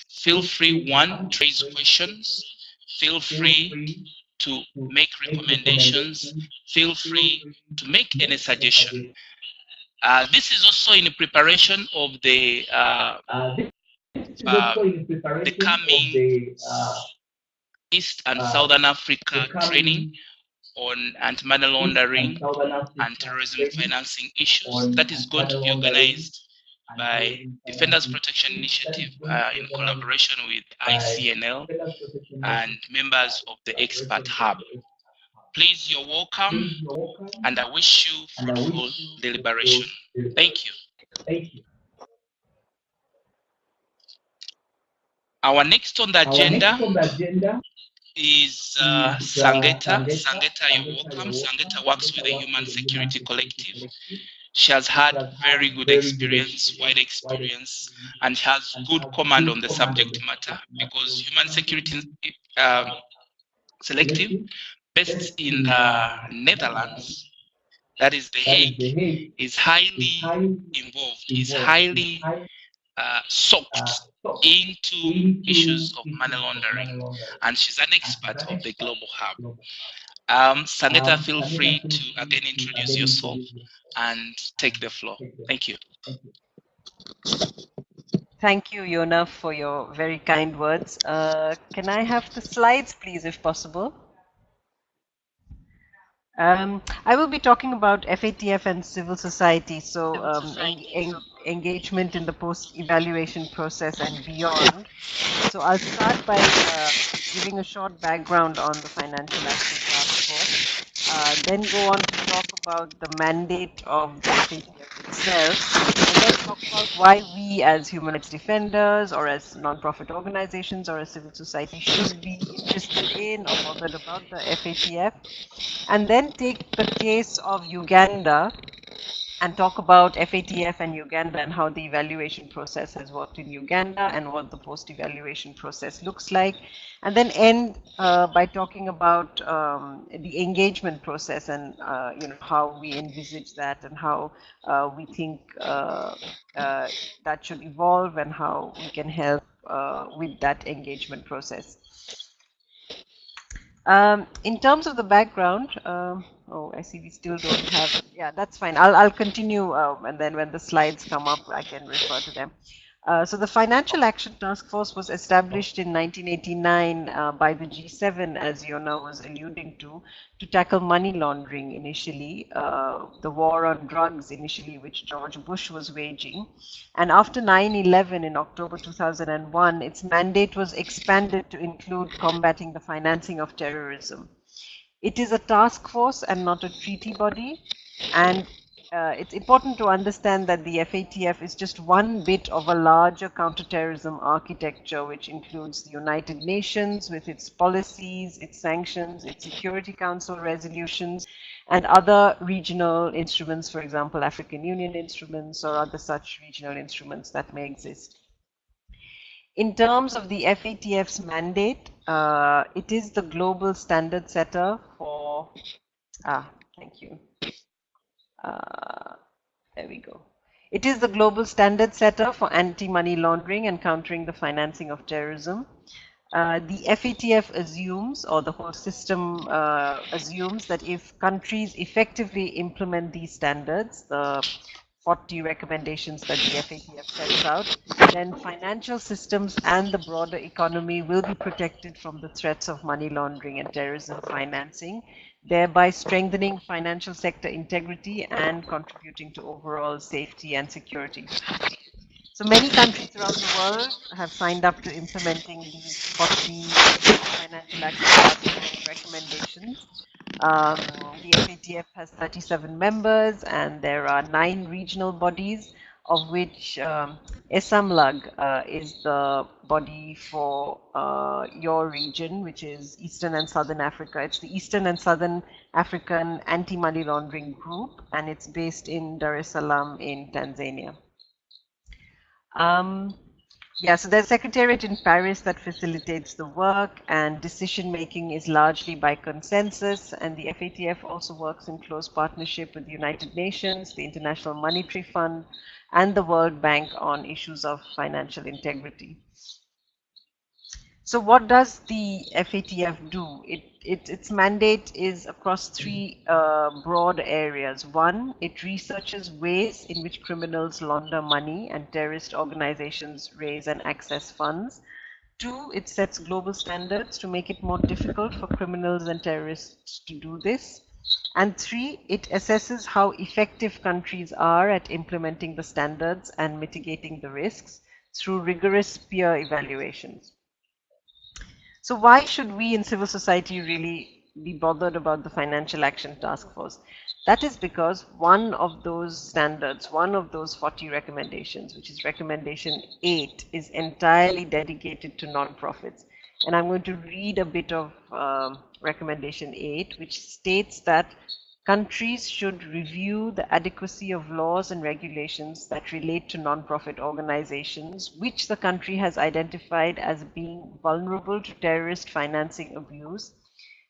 Feel free, one, to raise questions. Feel free to make recommendations. Feel free to make any suggestion. This is also in preparation of the coming East and Southern Africa training on anti-money laundering and terrorism financing issues that is going to be organized by Defenders Protection Initiative in collaboration with ICNL and members of the Expert Hub. Please, you're welcome, and I wish you fruitful deliberation. Thank you. Our next on the agenda is Sangeta. Sangeta, you're welcome. Sangeta works with the Human Security Collective. She has had very good experience, wide experience, and has good command on the subject matter because Human Security Selective, based in the Netherlands, that is The Hague, is highly involved, is highly soaked into issues of money laundering, and she's an expert of the Global Hub. Sangeta, feel free to again introduce yourself and take the floor. Thank you. Thank you, Yona, for your very kind words. Can I have the slides, please, if possible? I will be talking about FATF and civil society, so engagement in the post-evaluation process and beyond. So I'll start by giving a short background on the Financial Action Task Force, then go on to talk about the mandate of the FATF itself, and then talk about why we as human rights defenders or as non-profit organizations or as civil society should be interested in or bothered about the FATF, and then take the case of Uganda and talk about FATF and Uganda and how the evaluation process has worked in Uganda and what the post-evaluation process looks like, and then end by talking about the engagement process and how we envisage that and how we think that should evolve and how we can help with that engagement process. In terms of the background, oh, I see we still don't have, yeah, that's fine. I'll continue and then when the slides come up, I can refer to them. So the Financial Action Task Force was established in 1989 by the G7, as Yona was alluding to tackle money laundering initially, the war on drugs initially, which George Bush was waging. And after 9/11 in October 2001, its mandate was expanded to include combating the financing of terrorism. It is a task force and not a treaty body, and it's important to understand that the FATF is just one bit of a larger counterterrorism architecture, which includes the United Nations with its policies, its sanctions, its Security Council resolutions, and other regional instruments, for example, African Union instruments or other such regional instruments that may exist. In terms of the FATF's mandate, it is the global standard setter for, thank you. There we go. It is the global standard setter for anti-money laundering and countering the financing of terrorism. The FATF assumes, or the whole system assumes, that if countries effectively implement these standards, the 40 recommendations that the FATF sets out, then financial systems and the broader economy will be protected from the threats of money laundering and terrorism financing, thereby strengthening financial sector integrity and contributing to overall safety and security. So many countries around the world have signed up to implementing these 40 financial action recommendations. The FATF has 37 members and there are 9 regional bodies, of which ESAMLAG is the body for your region, which is Eastern and Southern Africa. It's the Eastern and Southern African Anti-Money Laundering Group, and it's based in Dar es Salaam in Tanzania. Yeah, so there's a secretariat in Paris that facilitates the work, and decision making is largely by consensus, and the FATF also works in close partnership with the United Nations, the International Monetary Fund, and the World Bank on issues of financial integrity. So what does the FATF do? Its mandate is across three broad areas. One, it researches ways in which criminals launder money and terrorist organizations raise and access funds. Two, it sets global standards to make it more difficult for criminals and terrorists to do this. And three, it assesses how effective countries are at implementing the standards and mitigating the risks through rigorous peer evaluations. So why should we in civil society really be bothered about the Financial Action Task Force? That is because one of those standards, one of those 40 recommendations, which is recommendation 8, is entirely dedicated to nonprofits. And I'm going to read a bit of recommendation 8, which states that countries should review the adequacy of laws and regulations that relate to nonprofit organizations, which the country has identified as being vulnerable to terrorist financing abuse.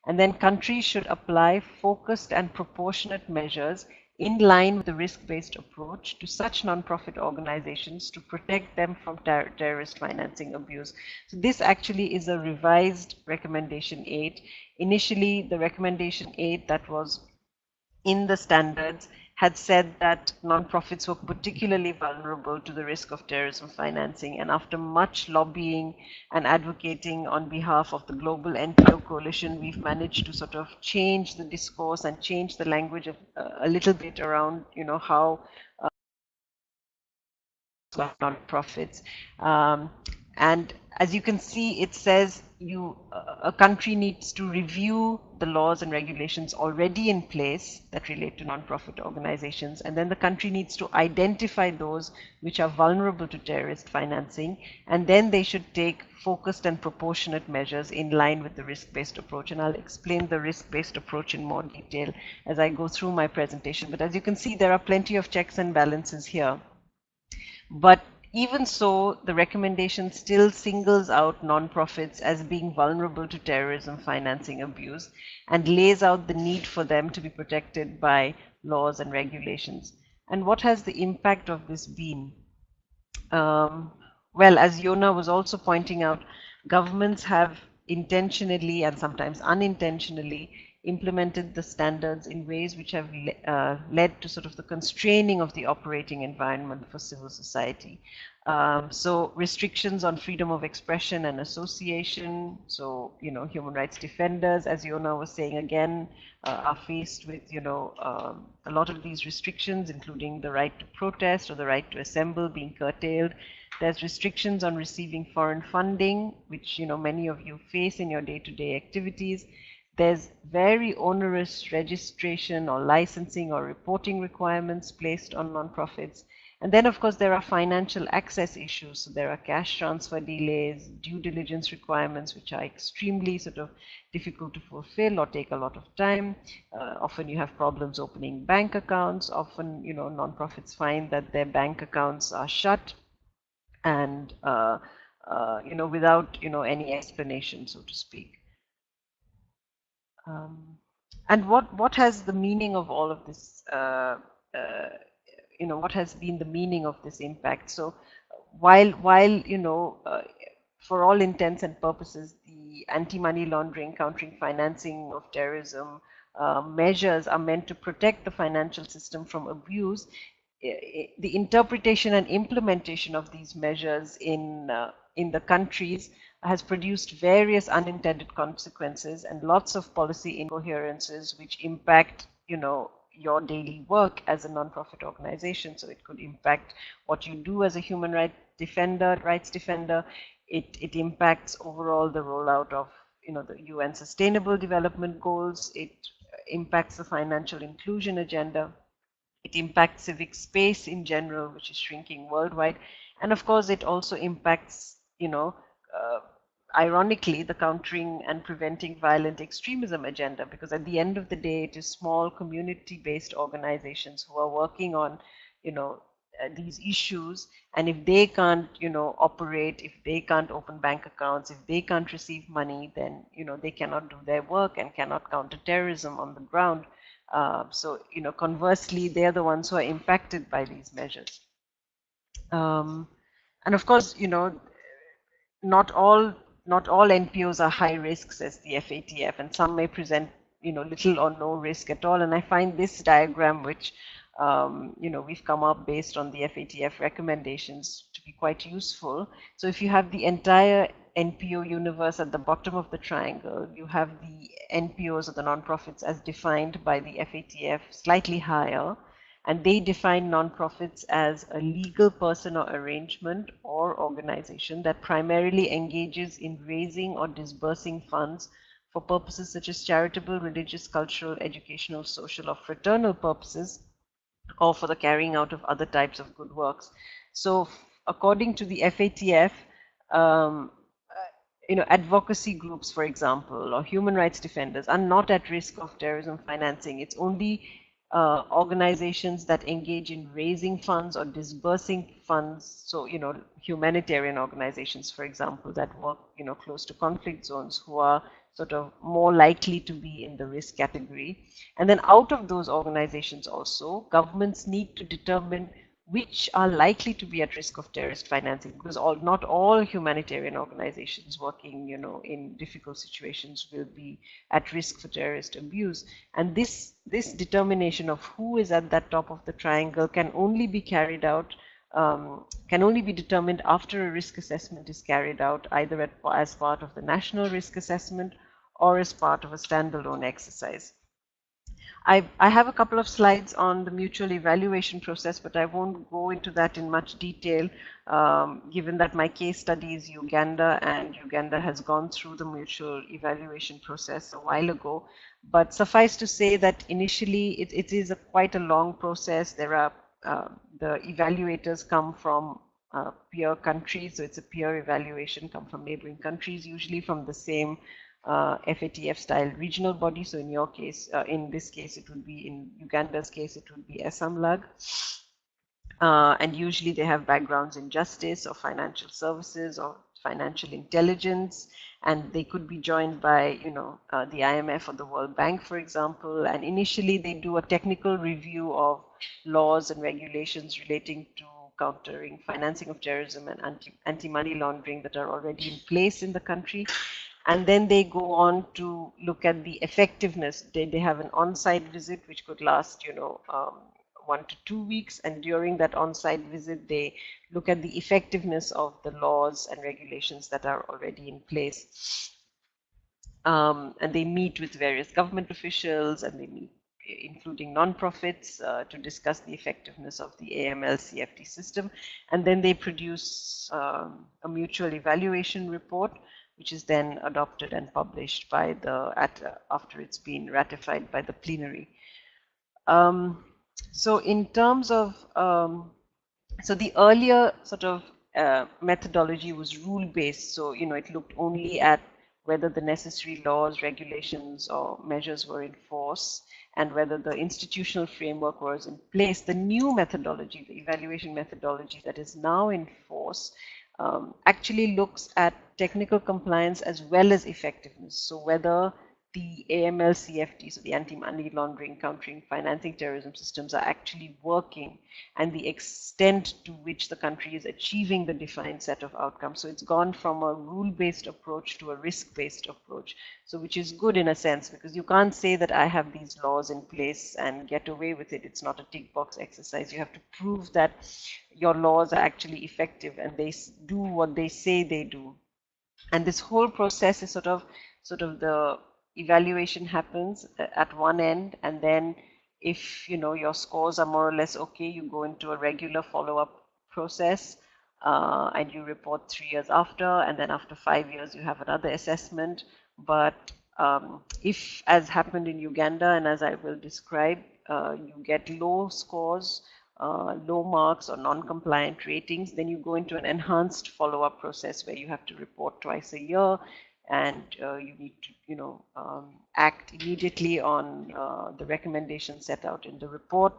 And then countries should apply focused and proportionate measures in line with the risk-based approach to such nonprofit organizations to protect them from terrorist financing abuse. So this actually is a revised recommendation 8. Initially, the recommendation 8 that was in the standards had said that nonprofits were particularly vulnerable to the risk of terrorism financing. And after much lobbying and advocating on behalf of the Global NPO Coalition, we've managed to sort of change the discourse and change the language of, a little bit around, how nonprofits. And as you can see, it says a country needs to review the laws and regulations already in place that relate to nonprofit organizations, and then the country needs to identify those which are vulnerable to terrorist financing, and then they should take focused and proportionate measures in line with the risk-based approach. And I'll explain the risk-based approach in more detail as I go through my presentation. But as you can see, there are plenty of checks and balances here. But even so, the recommendation still singles out nonprofits as being vulnerable to terrorism financing abuse and lays out the need for them to be protected by laws and regulations. And what has the impact of this been? Well, as Yona was also pointing out, governments have intentionally and sometimes unintentionally implemented the standards in ways which have led to sort of the constraining of the operating environment for civil society. So restrictions on freedom of expression and association, so, human rights defenders, as Yona was saying again, are faced with, a lot of these restrictions, including the right to protest or the right to assemble being curtailed. There's restrictions on receiving foreign funding, which, many of you face in your day-to-day activities. There's very onerous registration or licensing or reporting requirements placed on nonprofits. And then, of course, there are financial access issues. So there are cash transfer delays, due diligence requirements, which are extremely sort of difficult to fulfill or take a lot of time. Often you have problems opening bank accounts. Often, nonprofits find that their bank accounts are shut and, without, any explanation, so to speak. And what has the meaning of all of this? What has been the meaning of this impact? So, while for all intents and purposes, the anti-money laundering, countering financing of terrorism measures are meant to protect the financial system from abuse, the interpretation and implementation of these measures in the countries has produced various unintended consequences and lots of policy incoherences which impact, your daily work as a nonprofit organization. So it could impact what you do as a human rights defender. It impacts overall the rollout of, the UN Sustainable Development Goals. It impacts the financial inclusion agenda. It impacts civic space in general, which is shrinking worldwide. And of course, it also impacts, ironically, the countering and preventing violent extremism agenda, because at the end of the day, it is small community-based organizations who are working on, these issues. And if they can't, operate, if they can't open bank accounts, if they can't receive money, then, they cannot do their work and cannot counter terrorism on the ground. So, conversely, they're the ones who are impacted by these measures. And of course, not all not all NPOs are high risk, says the FATF, and some may present, little or no risk at all. And I find this diagram, which we've come up based on the FATF recommendations, to be quite useful. So if you have the entire NPO universe at the bottom of the triangle, you have the NPOs or the nonprofits as defined by the FATF slightly higher, and they define nonprofits as a legal person or arrangement or organization that primarily engages in raising or disbursing funds for purposes such as charitable, religious, cultural, educational, social, or fraternal purposes, or for the carrying out of other types of good works. So according to the FATF, advocacy groups, for example, or human rights defenders are not at risk of terrorism financing. It's only organizations that engage in raising funds or disbursing funds. So, humanitarian organizations, for example, that work, close to conflict zones, who are sort of more likely to be in the risk category. And then out of those organizations also, governments need to determine which are likely to be at risk of terrorist financing, because not all humanitarian organizations working, in difficult situations will be at risk for terrorist abuse. And this determination of who is at that top of the triangle can only be carried out, can only be determined after a risk assessment is carried out, either as part of the national risk assessment or as part of a standalone exercise. I have a couple of slides on the mutual evaluation process, but I won't go into that in much detail, given that my case study is Uganda, and Uganda has gone through the mutual evaluation process a while ago. But suffice to say that initially it is quite a long process. There are the evaluators come from peer countries, so it's a peer evaluation, come from neighboring countries, usually from the same FATF style regional body. So in your case, in this case, it would be, in Uganda's case, it would be SAMLAG. And usually they have backgrounds in justice or financial services or financial intelligence, and they could be joined by, the IMF or the World Bank, for example. And initially they do a technical review of laws and regulations relating to countering financing of terrorism and anti-money laundering that are already in place in the country. And then they go on to look at the effectiveness. They have an on-site visit which could last, 1 to 2 weeks. And during that on-site visit, they look at the effectiveness of the laws and regulations that are already in place. And they meet with various government officials, and they meet, including non-profits, to discuss the effectiveness of the AML CFT system. And then they produce a mutual evaluation report, which is then adopted and published by after it's been ratified by the plenary. So in terms of, so the earlier sort of methodology was rule-based. So, it looked only at whether the necessary laws, regulations, or measures were in force, and whether the institutional framework was in place. The new methodology, the evaluation methodology that is now in force, actually looks at technical compliance as well as effectiveness. So whether the AML CFT, so the anti-money laundering, countering, financing terrorism systems, are actually working, and the extent to which the country is achieving the defined set of outcomes. So it's gone from a rule-based approach to a risk-based approach, so which is good in a sense, because you can't say that I have these laws in place and get away with it. It's not a tick box exercise. You have to prove that your laws are actually effective and they do what they say they do. And this whole process is sort of the evaluation happens at one end, and then if your scores are more or less okay, you go into a regular follow-up process, and you report 3 years after, and then after 5 years you have another assessment. But if, as happened in Uganda, and as I will describe, you get low scores, low marks or non-compliant ratings, then you go into an enhanced follow-up process where you have to report twice a year, and you need to act immediately on the recommendations set out in the report.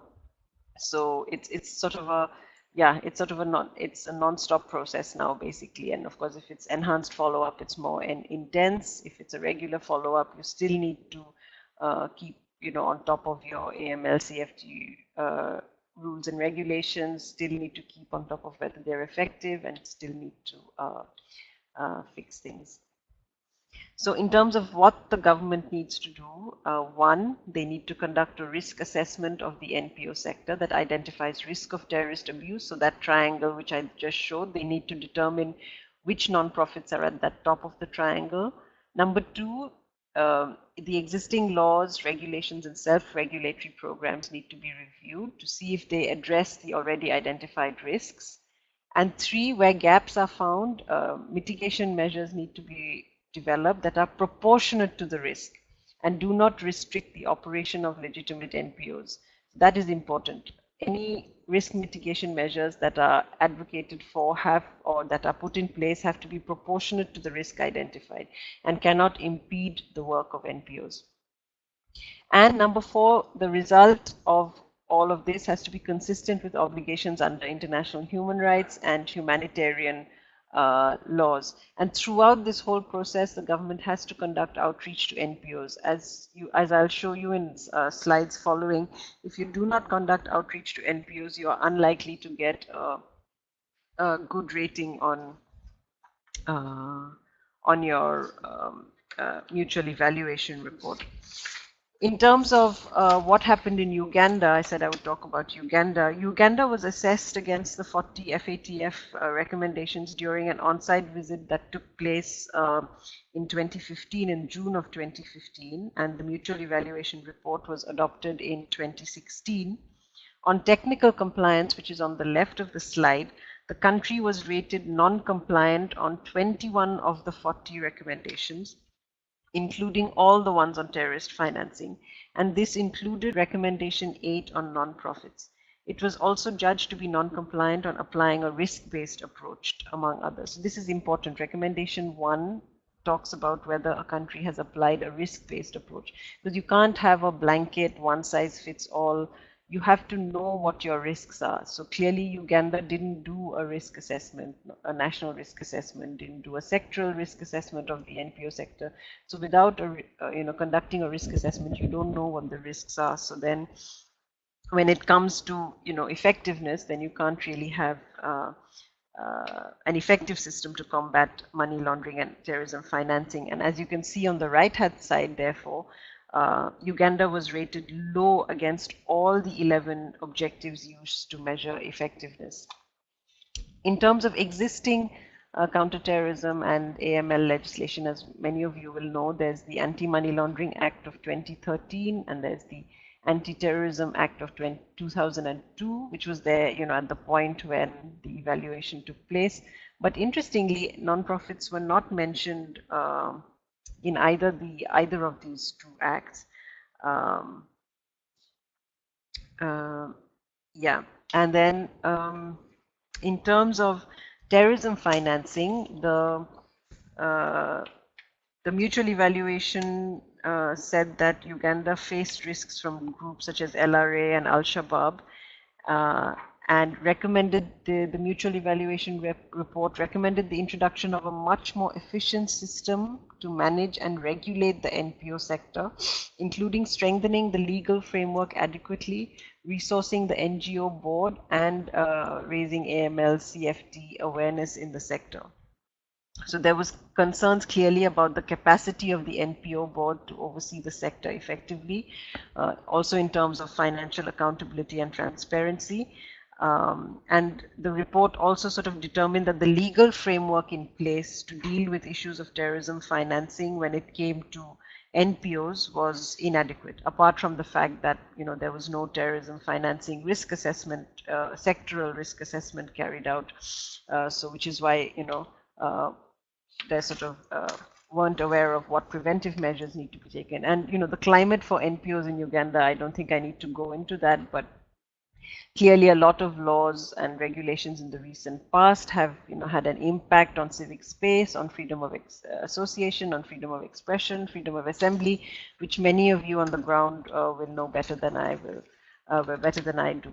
So it's sort of a non-stop process now, basically. And of course, if it's enhanced follow-up, it's more intense. If it's a regular follow-up, you still need to keep on top of your AML CFT rules and regulations, still need to keep on top of whether they're effective, and still need to fix things. So in terms of what the government needs to do, one, they need to conduct a risk assessment of the NPO sector that identifies risk of terrorist abuse. So that triangle which I just showed, they need to determine which non-profits are at that top of the triangle. Number two, the existing laws, regulations, and self-regulatory programs need to be reviewed to see if they address the already identified risks. And three, where gaps are found, mitigation measures need to be developed that are proportionate to the risk and do not restrict the operation of legitimate NPOs. That is important. Any risk mitigation measures that are advocated for have or that are put in place have to be proportionate to the risk identified and cannot impede the work of NPOs. And number four, the result of all of this has to be consistent with obligations under international human rights and humanitarian laws. And throughout this whole process, the government has to conduct outreach to NPOs. As I'll show you in slides following, if you do not conduct outreach to NPOs, you are unlikely to get a good rating on your mutual evaluation report. In terms of what happened in Uganda, I said I would talk about Uganda. Uganda was assessed against the 40 FATF recommendations during an on-site visit that took place in 2015, in June of 2015, and the mutual evaluation report was adopted in 2016. On technical compliance, which is on the left of the slide, the country was rated non-compliant on 21 of the 40 recommendations, including all the ones on terrorist financing, and this included recommendation 8 on non-profits. It was also judged to be non-compliant on applying a risk-based approach, among others. So this is important. Recommendation 1 talks about whether a country has applied a risk-based approach, because you can't have a blanket one-size-fits-all. You have to know what your risks are. So clearly Uganda didn't do a risk assessment, a national risk assessment, didn't do a sectoral risk assessment of the NPO sector. So without conducting a risk assessment, you don't know what the risks are. So then when it comes to effectiveness, then you can't really have an effective system to combat money laundering and terrorism financing. And as you can see on the right-hand side, therefore, Uganda was rated low against all the 11 objectives used to measure effectiveness. In terms of existing counterterrorism and AML legislation, as many of you will know, there's the Anti-Money Laundering Act of 2013, and there's the Anti-Terrorism Act of 2002, which was there, at the point when the evaluation took place. But interestingly, non-profits were not mentioned in either of these two acts. Yeah, and then in terms of terrorism financing, the mutual evaluation said that Uganda faced risks from groups such as LRA and Al-Shabaab, and recommended the mutual evaluation report recommended the introduction of a much more efficient system to manage and regulate the NPO sector, including strengthening the legal framework adequately, resourcing the NGO board, and raising AML CFT awareness in the sector. So there was concerns clearly about the capacity of the NPO board to oversee the sector effectively, also in terms of financial accountability and transparency. And the report also sort of determined that the legal framework in place to deal with issues of terrorism financing when it came to NPOs was inadequate, apart from the fact that there was no terrorism financing risk assessment, sectoral risk assessment carried out. So which is why they sort of weren't aware of what preventive measures need to be taken. And the climate for NPOs in Uganda, I don't think I need to go into that, but clearly a lot of laws and regulations in the recent past have had an impact on civic space, on freedom of association, on freedom of expression, freedom of assembly, which many of you on the ground will know better than I will. Better than I do.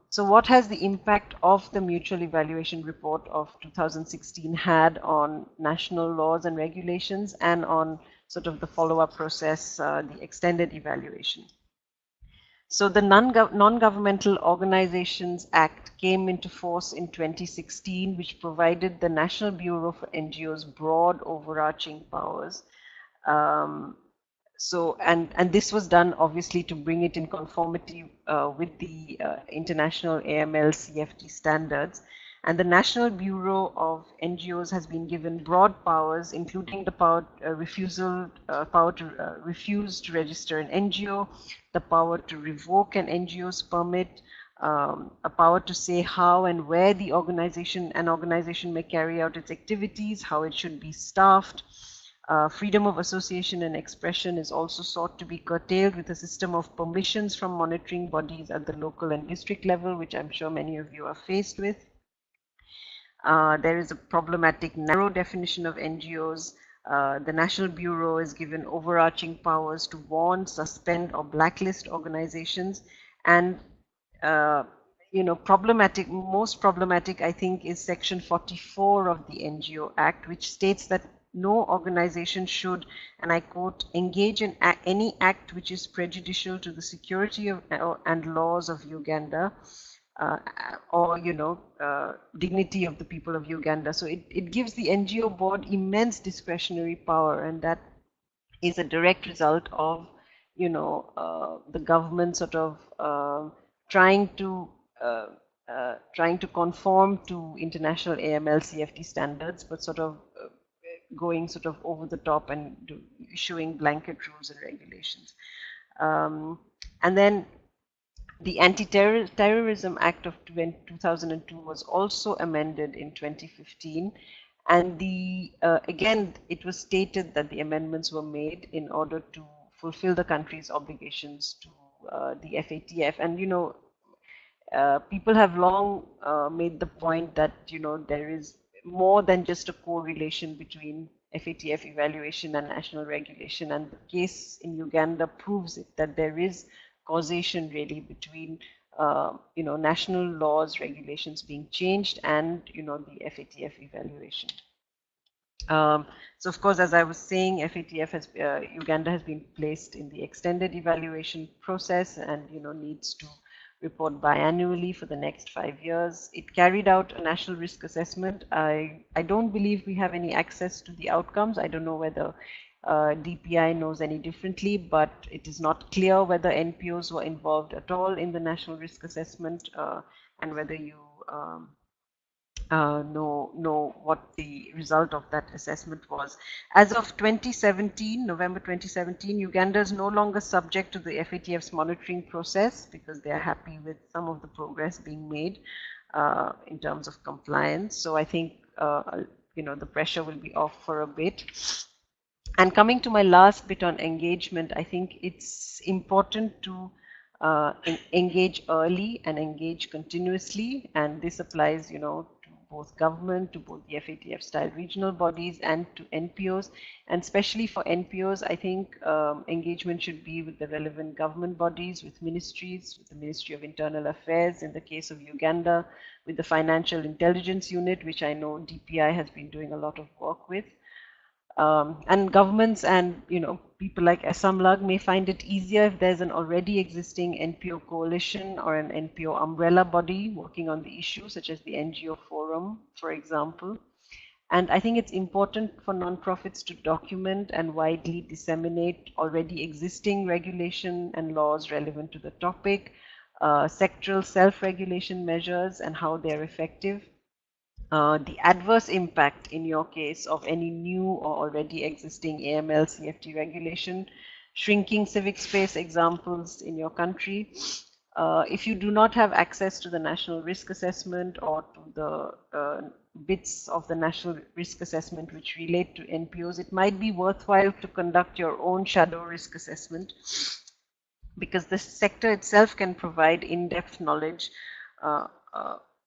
So what has the impact of the mutual evaluation report of 2016 had on national laws and regulations and on sort of the follow-up process, the extended evaluation? So the Non-Governmental Organizations Act came into force in 2016, which provided the National Bureau for NGOs broad overarching powers. And this was done obviously to bring it in conformity with the international AML CFT standards. And the National Bureau of NGOs has been given broad powers, including the power to refuse to register an NGO, the power to revoke an NGO's permit, a power to say how and where an organization may carry out its activities, how it should be staffed. Freedom of association and expression is also sought to be curtailed with a system of permissions from monitoring bodies at the local and district level, which I'm sure many of you are faced with. There is a problematic narrow definition of NGOs. The National Bureau is given overarching powers to warn, suspend, or blacklist organizations. And most problematic, I think, is Section 44 of the NGO Act, which states that no organization should, and I quote, engage in any act which is prejudicial to the security and laws of Uganda, or dignity of the people of Uganda. So it gives the NGO board immense discretionary power, and that is a direct result of the government sort of trying to conform to international AML CFT standards, but sort of going sort of over the top and issuing blanket rules and regulations. And then the Anti-Terrorism Act of 2002 was also amended in 2015, and again it was stated that the amendments were made in order to fulfill the country's obligations to the FATF. And people have long made the point that there is more than just a correlation between FATF evaluation and national regulation, and the case in Uganda proves it, that there is causation really between national laws, regulations being changed, and the FATF evaluation. So of course, as I was saying, Uganda has been placed in the extended evaluation process, and needs to report biannually for the next 5 years. It carried out a national risk assessment. I don't believe we have any access to the outcomes. I don't know whether DPI knows any differently, but it is not clear whether NPOs were involved at all in the national risk assessment, and whether you know what the result of that assessment was. As of 2017, November 2017, Uganda is no longer subject to the FATF's monitoring process because they are happy with some of the progress being made in terms of compliance. So I think the pressure will be off for a bit. And coming to my last bit on engagement, I think it's important to engage early and engage continuously, and this applies, to both government, to both the FATF-style regional bodies, and to NPOs. And especially for NPOs, I think engagement should be with the relevant government bodies, with ministries, with the Ministry of Internal Affairs, in the case of Uganda, with the Financial Intelligence Unit, which I know DPI has been doing a lot of work with. And governments and people like SAMLUG may find it easier if there's an already existing NPO coalition or an NPO umbrella body working on the issue, such as the NGO Forum, for example. And I think it's important for nonprofits to document and widely disseminate already existing regulation and laws relevant to the topic, sectoral self-regulation measures and how they're effective. The adverse impact, in your case, of any new or already existing AML CFT regulation, shrinking civic space examples in your country. If you do not have access to the national risk assessment or to the bits of the national risk assessment which relate to NPOs, it might be worthwhile to conduct your own shadow risk assessment, because the sector itself can provide in-depth knowledge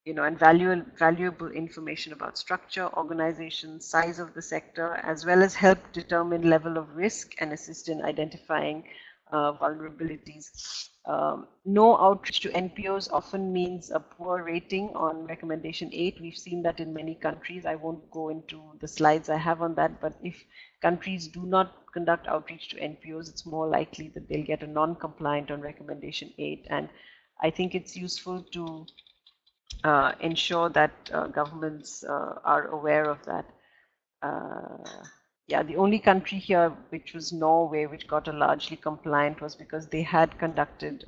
and valuable information about structure, organization, size of the sector, as well as help determine level of risk and assist in identifying vulnerabilities. No outreach to NPOs often means a poor rating on recommendation 8. We've seen that in many countries. I won't go into the slides I have on that, but if countries do not conduct outreach to NPOs, it's more likely that they'll get a non-compliant on recommendation 8. And I think it's useful to ensure that governments are aware of that. Yeah, the only country here, which was Norway, which got a largely compliant, was because they had conducted,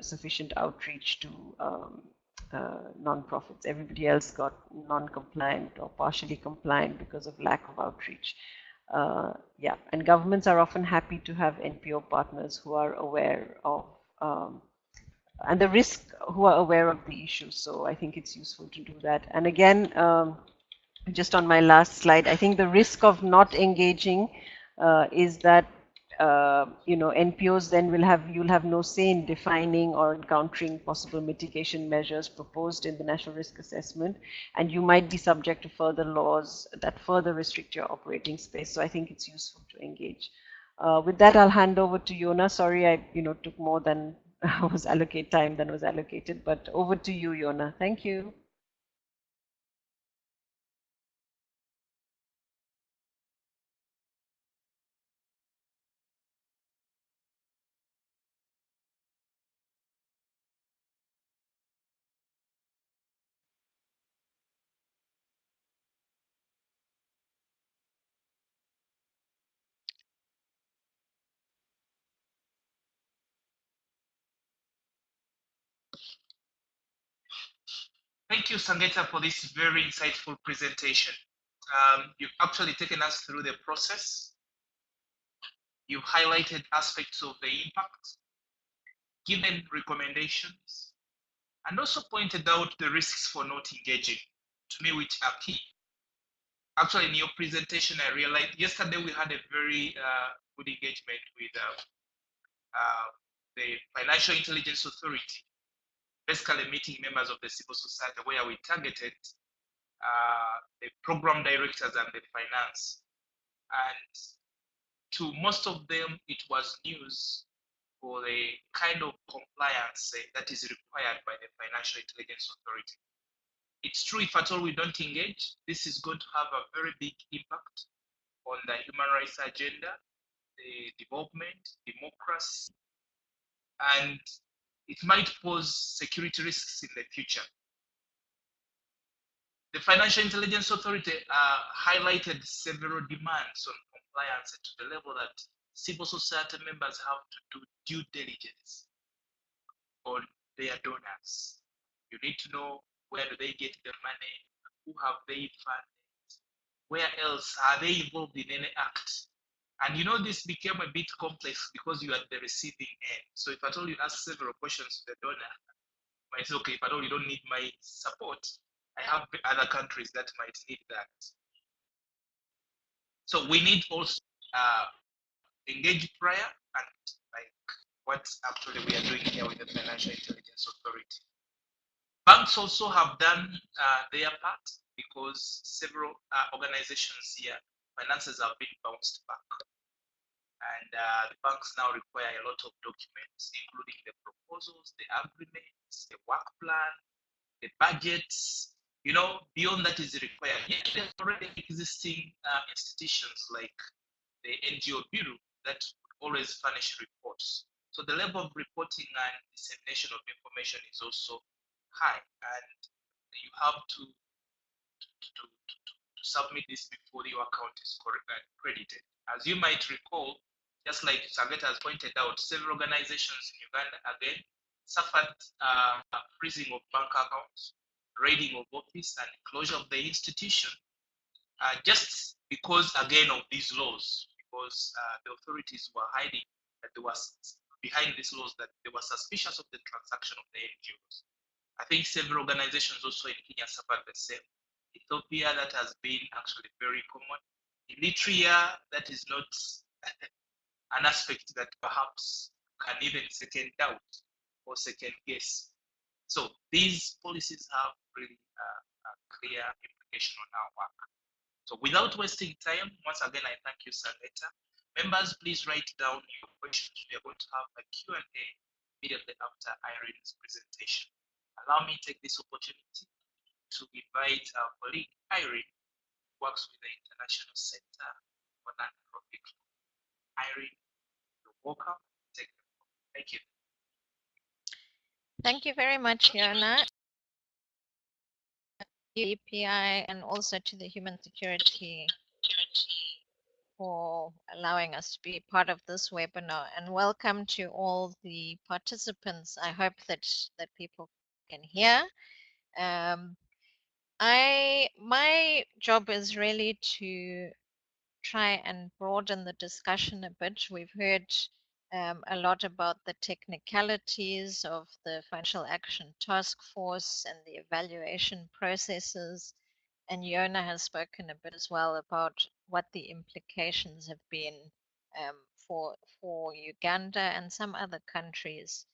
sufficient outreach to non-profits. Everybody else got non-compliant or partially compliant because of lack of outreach. Yeah, and governments are often happy to have NPO partners who are aware of and the risk, who are aware of the issue. So I think it's useful to do that. And again, just on my last slide, I think the risk of not engaging is that NPOs then you'll have no say in defining or encountering possible mitigation measures proposed in the National Risk Assessment, and you might be subject to further laws that further restrict your operating space. So I think it's useful to engage. With that, I'll hand over to Yona. Sorry, I took more than was allocated, but over to you, Yona. Thank you. Thank you, Sangeta, for this very insightful presentation. You've actually taken us through the process. You've highlighted aspects of the impact, given recommendations, and also pointed out the risks for not engaging, to me, which are key. Actually, in your presentation, I realized yesterday we had a very good engagement with the Financial Intelligence Authority, basically meeting members of the civil society, where we targeted the program directors and the finance. And to most of them, it was news for the kind of compliance that is required by the Financial Intelligence Authority. It's true, if at all we don't engage, this is going to have a very big impact on the human rights agenda, the development, democracy, and it might pose security risks in the future. The Financial Intelligence Authority highlighted several demands on compliance to the level that civil society members have to do due diligence on their donors. You need to know, where do they get the money, who have they funded, where else are they involved in any act. And this became a bit complex because you are at the receiving end. So if at all you ask several questions to the donor, you might say, okay, if at all you don't need my support, I have other countries that might need that. So we need also engage prior, and like what actually we are doing here with the Financial Intelligence Authority. Banks also have done their part, because several organizations here, finances have been bounced back. And the banks now require a lot of documents, including the proposals, the agreements, the work plan, the budgets. Beyond that is required. Yet there are already existing institutions like the NGO Bureau that always furnish reports. So the level of reporting and dissemination of information is also high, and you have to submit this before your account is credited. As you might recall, just like Sageta has pointed out, several organizations in Uganda again suffered freezing of bank accounts, raiding of office, and closure of the institution, just because again of these laws, because the authorities were hiding that there was behind these laws, that they were suspicious of the transaction of the NGOs. I think several organizations also in Kenya suffered the same. Ethiopia, that has been actually very common. Eritrea, that is not an aspect that perhaps can even second doubt or second guess. So these policies have really a clear implication on our work. So without wasting time, once again, I thank you, Saneta. Members, please write down your questions. We are going to have a Q&A immediately after Irene's presentation. Allow me to take this opportunity to invite our colleague Irene, who works with the International Center for non-profit. Irene, you're welcome. Thank you. Thank you very much, Yona, EPI, and also to the Human Security for allowing us to be part of this webinar, and welcome to all the participants. I hope that people can hear. My job is really to try and broaden the discussion a bit. We've heard a lot about the technicalities of the Financial Action Task Force and the evaluation processes. And Yona has spoken a bit as well about what the implications have been for Uganda and some other countries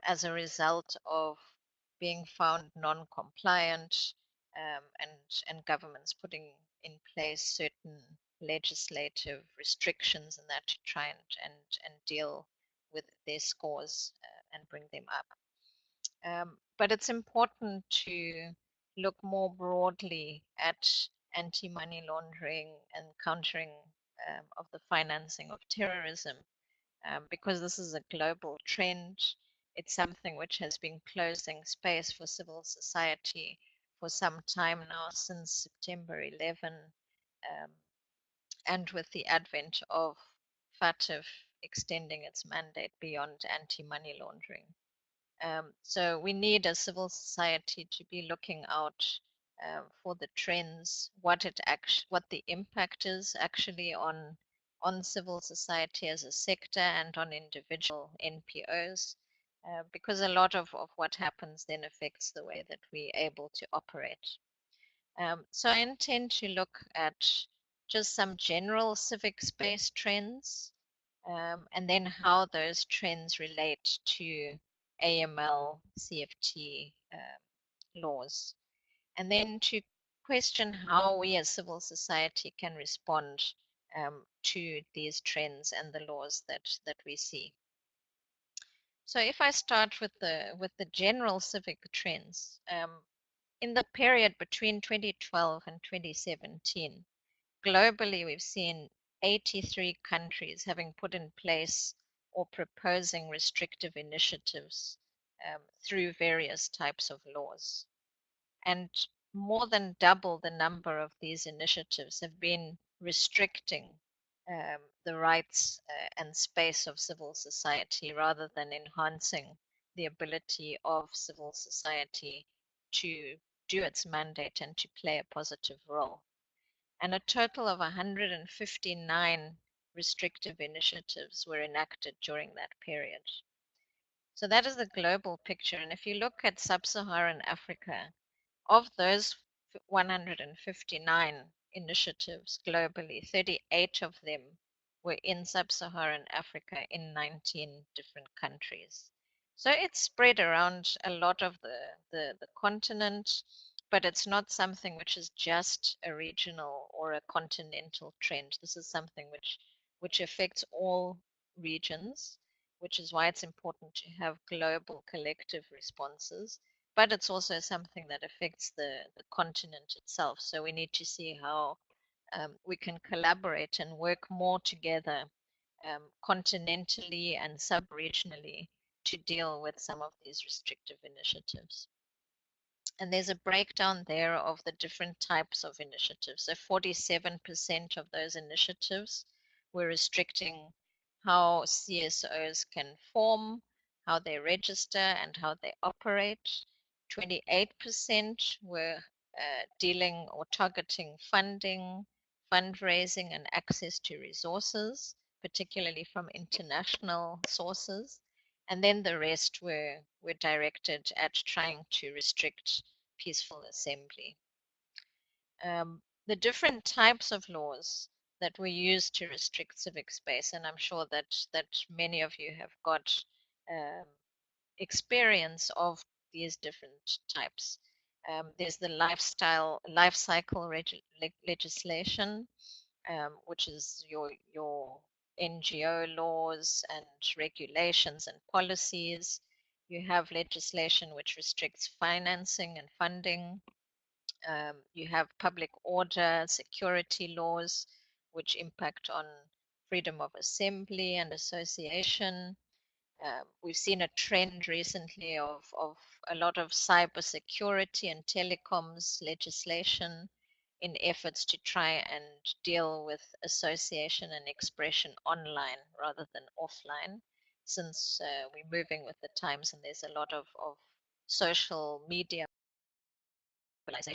as a result of being found non-compliant and governments putting in place certain legislative restrictions and that to try and deal with their scores and bring them up. But it's important to look more broadly at anti-money laundering and countering of the financing of terrorism because this is a global trend. It's something which has been closing space for civil society for some time now, since September 11, and with the advent of FATF extending its mandate beyond anti-money laundering. So we need a civil society to be looking out for the trends, what the impact is actually on civil society as a sector and on individual NPOs, because a lot of what happens then affects the way that we're able to operate. So I intend to look at just some general civic space trends, and then how those trends relate to AML, CFT laws, and then to question how we as civil society can respond to these trends and the laws that we see. So if I start with the general civic trends, in the period between 2012 and 2017, globally we've seen 83 countries having put in place or proposing restrictive initiatives through various types of laws. And more than double the number of these initiatives have been restricting the rights and space of civil society rather than enhancing the ability of civil society to do its mandate and to play a positive role. And a total of 159 restrictive initiatives were enacted during that period. So that is the global picture. And if you look at Sub Saharan Africa, of those 159 initiatives globally, 38 of them were in Sub Saharan Africa in 19 different countries. So it's spread around a lot of the continent, but it's not something which is just a regional or a continental trend. This is something which affects all regions, which is why it's important to have global collective responses. But it's also something that affects the continent itself. So we need to see how we can collaborate and work more together continentally and sub-regionally to deal with some of these restrictive initiatives. And there's a breakdown there of the different types of initiatives. So 47% of those initiatives were restricting how CSOs can form, how they register, and how they operate. 28% were dealing or targeting funding, fundraising, and access to resources, particularly from international sources. And then the rest were directed at trying to restrict peaceful assembly. The different types of laws that were used to restrict civic space, and I'm sure that many of you have got experience of these different types. There's the life cycle legislation, which is your NGO laws and regulations and policies. You have legislation which restricts financing and funding. You have public order, security laws, which impact on freedom of assembly and association. We've seen a trend recently of a lot of cybersecurity and telecoms legislation in efforts to try and deal with association and expression online rather than offline, since we're moving with the times and there's a lot of social media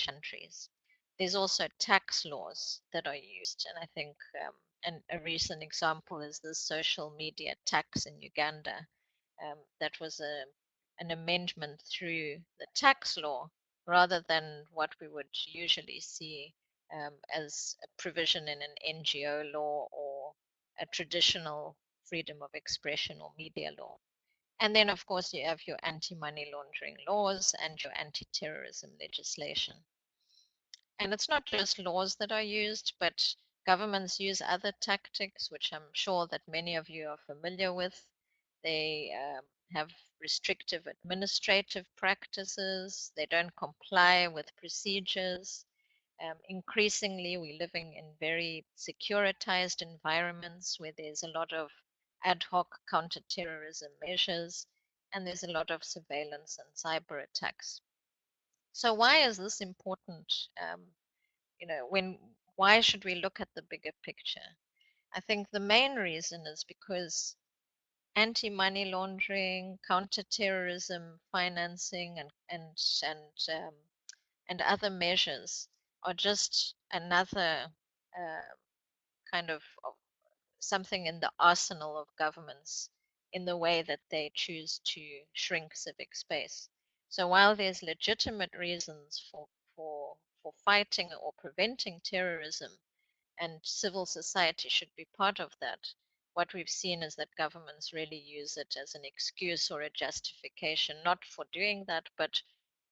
countries. There's also tax laws that are used, and I think and a recent example is the social media tax in Uganda. That was an amendment through the tax law rather than what we would usually see as a provision in an NGO law or a traditional freedom of expression or media law. And then, of course, you have your anti-money laundering laws and your anti-terrorism legislation. And it's not just laws that are used, but governments use other tactics, which I'm sure that many of you are familiar with. They have restrictive administrative practices. They don't comply with procedures. Increasingly, we're living in very securitized environments where there's a lot of ad hoc counterterrorism measures, and there's a lot of surveillance and cyber attacks. So why is this important? Why should we look at the bigger picture? I think the main reason is because anti-money laundering, counterterrorism financing, and other measures are just another kind of something in the arsenal of governments in the way that they choose to shrink civic space. So while there's legitimate reasons for fighting or preventing terrorism, and civil society should be part of that, what we've seen is that governments really use it as an excuse or a justification, not for doing that, but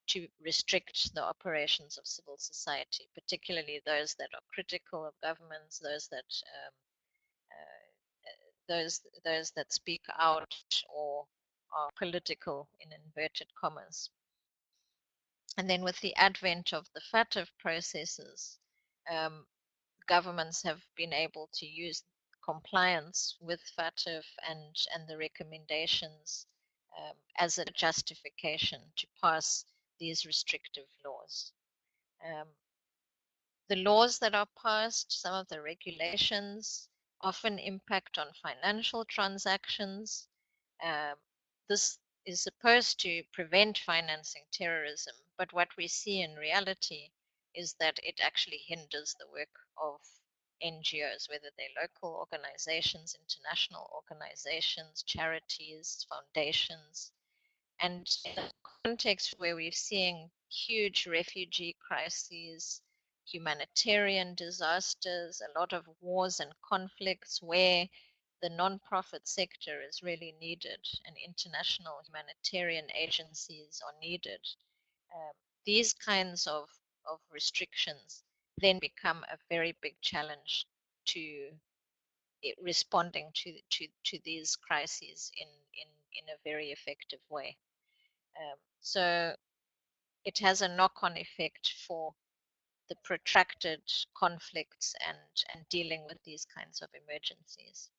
to restrict the operations of civil society, particularly those that are critical of governments, those that speak out or are political in inverted commas. And then with the advent of the FATF processes, governments have been able to use compliance with FATF and the recommendations as a justification to pass these restrictive laws. The laws that are passed, some of the regulations, often impact on financial transactions. This is supposed to prevent financing terrorism, but what we see in reality is that it actually hinders the work of NGOs, whether they're local organizations, international organizations, charities, foundations. And in a context where we're seeing huge refugee crises, humanitarian disasters, a lot of wars and conflicts where the non-profit sector is really needed and international humanitarian agencies are needed. These kinds of restrictions then become a very big challenge to responding to these crises in a very effective way. So it has a knock-on effect for the protracted conflicts and dealing with these kinds of emergencies.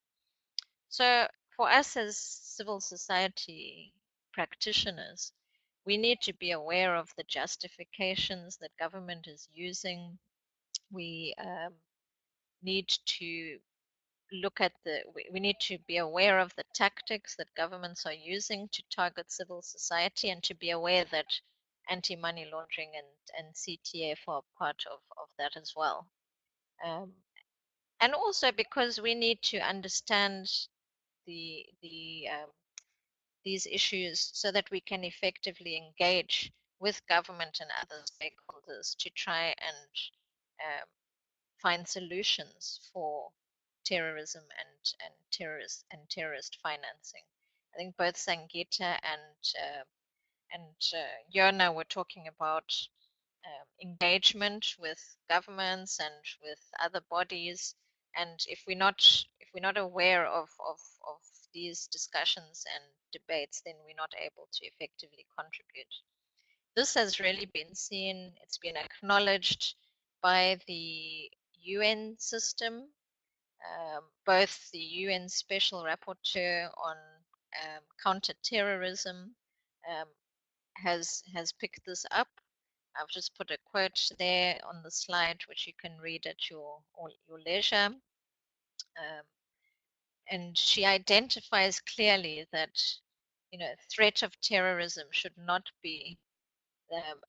So for us as civil society practitioners, we need to be aware of the justifications that government is using. We need to look at we need to be aware of the tactics that governments are using to target civil society, and to be aware that anti-money laundering and CTF are part of that as well. And also because we need to understand these issues so that we can effectively engage with government and other stakeholders to try and find solutions for terrorism and terrorist financing. I think both Sangita and Yona were talking about engagement with governments and with other bodies, and if we're not aware of these discussions and debates, then we're not able to effectively contribute. This has really been seen, it's been acknowledged by the UN system Both the UN Special Rapporteur on counterterrorism has picked this up. I've just put a quote there on the slide, which you can read at your leisure. And she identifies clearly that, threat of terrorism should not be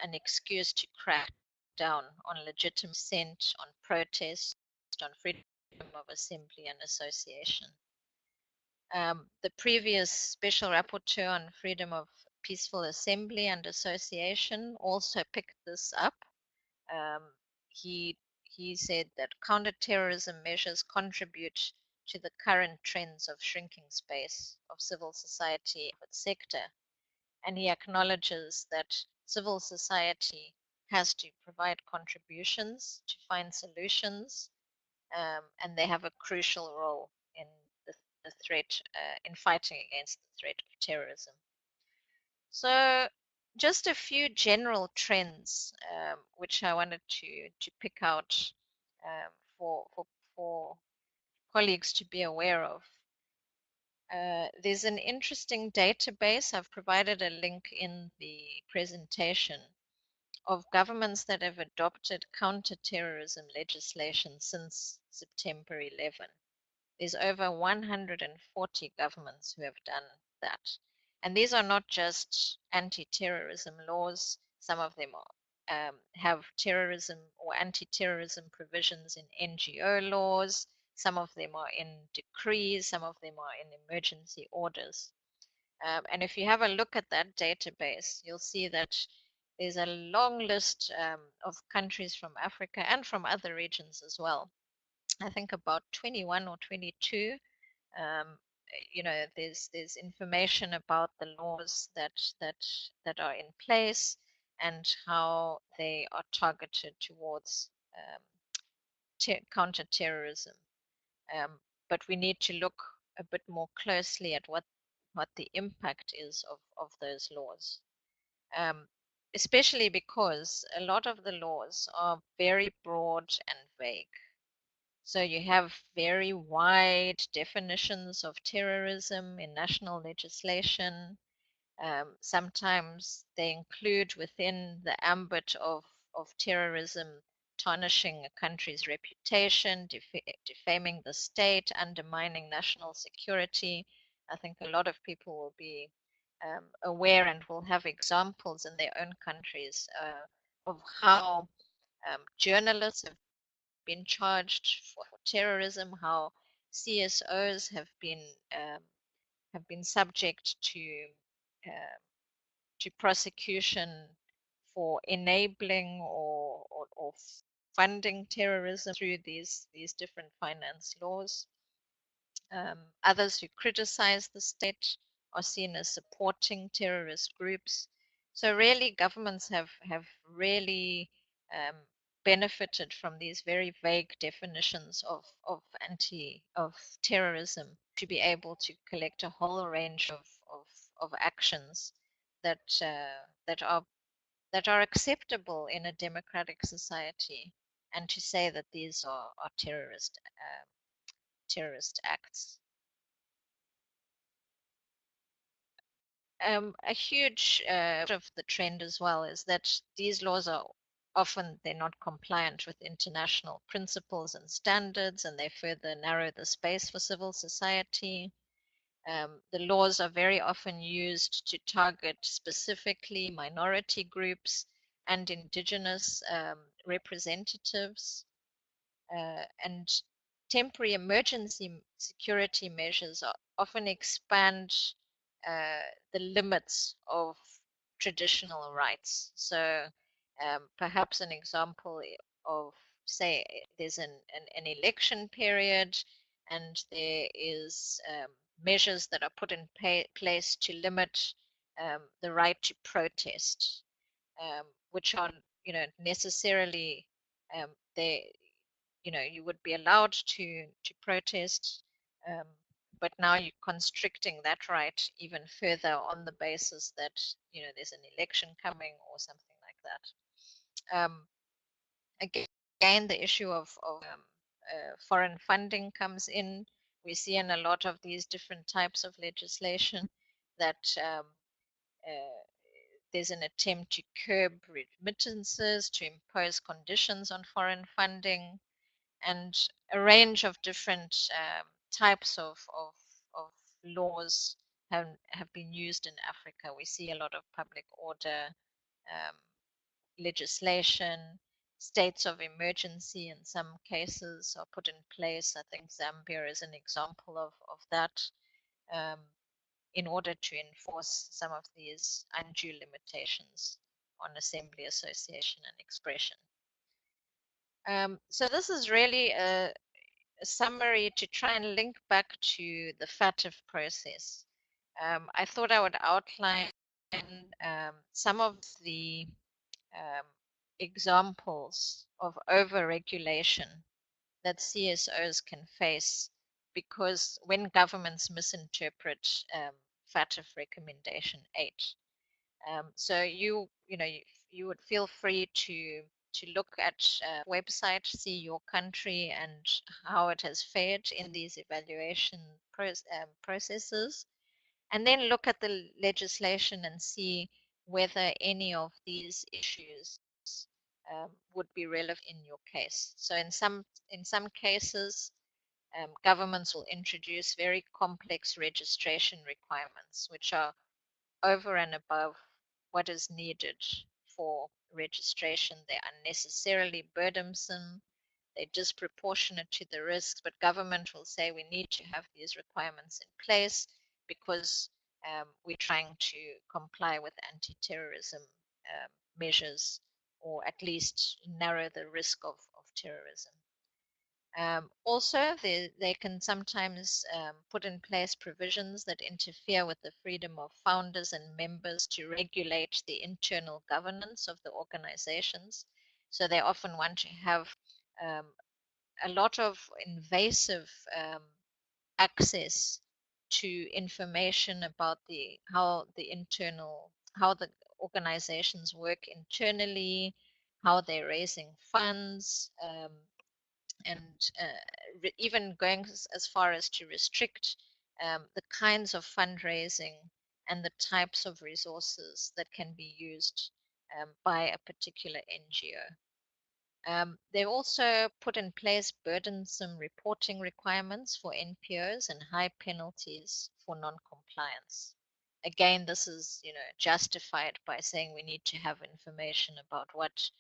an excuse to crack down on legitimate dissent, on protest, on freedom of assembly and association. The previous Special Rapporteur on freedom of peaceful assembly and association also picked this up. He said that counterterrorism measures contribute to the current trends of shrinking space of civil society sector, and he acknowledges that civil society has to provide contributions to find solutions, and they have a crucial role in the threat, in fighting against the threat of terrorism. So just a few general trends which I wanted to pick out for colleagues to be aware of. There's an interesting database. I've provided a link in the presentation of governments that have adopted counterterrorism legislation since September 11. There's over 140 governments who have done that. And these are not just anti-terrorism laws. Some of them are, have terrorism or anti-terrorism provisions in NGO laws. Some of them are in decrees. Some of them are in emergency orders. And if you have a look at that database, you'll see that there's a long list of countries from Africa and from other regions as well. I think about 21 or 22. There's information about the laws that are in place and how they are targeted towards counterterrorism. But we need to look a bit more closely at what the impact is of those laws. Especially because a lot of the laws are very broad and vague. So you have very wide definitions of terrorism in national legislation. Sometimes they include within the ambit of terrorism tarnishing a country's reputation, defaming the state, undermining national security. I think a lot of people will be aware and will have examples in their own countries of how journalists have been charged for terrorism, how CSOs have been subject to prosecution for enabling or funding terrorism through these different finance laws. Others who criticize the state are seen as supporting terrorist groups. So really, governments have really benefited from these very vague definitions of terrorism to be able to collect a whole range of actions that are acceptable in a democratic society, and to say that these are terrorist acts. A huge of the trend as well is that these laws are often they're not compliant with international principles and standards, and they further narrow the space for civil society. The laws are very often used to target specifically minority groups and indigenous representatives, and temporary emergency security measures often expand the limits of traditional rights. So perhaps an example of, say, there's an election period and there is measures that are put in place to limit the right to protest, which are, necessarily they, you would be allowed to protest, but now you're constricting that right even further on the basis that there's an election coming or something like that. Again, the issue of foreign funding comes in. We see in a lot of these different types of legislation that there's an attempt to curb remittances, to impose conditions on foreign funding, and a range of different types of laws have been used in Africa. We see a lot of public order legislation, states of emergency in some cases are put in place. I think Zambia is an example of that, in order to enforce some of these undue limitations on assembly, association, and expression. So this is really a summary to try and link back to the FATF process. I thought I would outline some of the examples of over-regulation that CSOs can face, because when governments misinterpret FATF recommendation 8. So you would feel free to look at website, see your country and how it has fared in these evaluation processes, and then look at the legislation and see whether any of these issues would be relevant in your case. So in some cases, governments will introduce very complex registration requirements, which are over and above what is needed for registration. They're unnecessarily burdensome. They're disproportionate to the risks, but government will say we need to have these requirements in place because we're trying to comply with anti-terrorism measures, or at least narrow the risk of terrorism. Also, they can sometimes put in place provisions that interfere with the freedom of founders and members to regulate the internal governance of the organizations. So they often want to have a lot of invasive access to information about how the organizations work internally, how they're raising funds, and even going as far as to restrict the kinds of fundraising and the types of resources that can be used by a particular NGO. They also put in place burdensome reporting requirements for NPOs and high penalties for non-compliance. Again, this is justified by saying we need to have information about what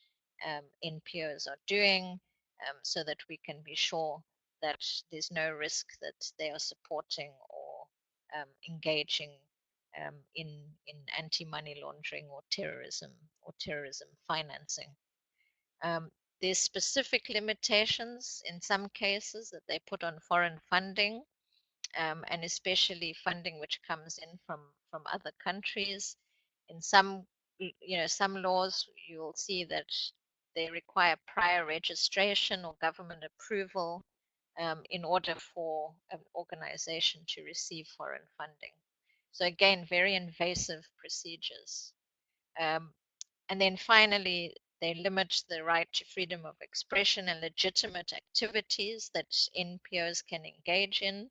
NPOs are doing, so that we can be sure that there's no risk that they are supporting or engaging in anti-money laundering or terrorism financing. There's specific limitations in some cases that they put on foreign funding, and especially funding which comes in from other countries. In some laws, you will see that they require prior registration or government approval in order for an organization to receive foreign funding. So again, very invasive procedures. And then finally, they limit the right to freedom of expression and legitimate activities that NPOs can engage in.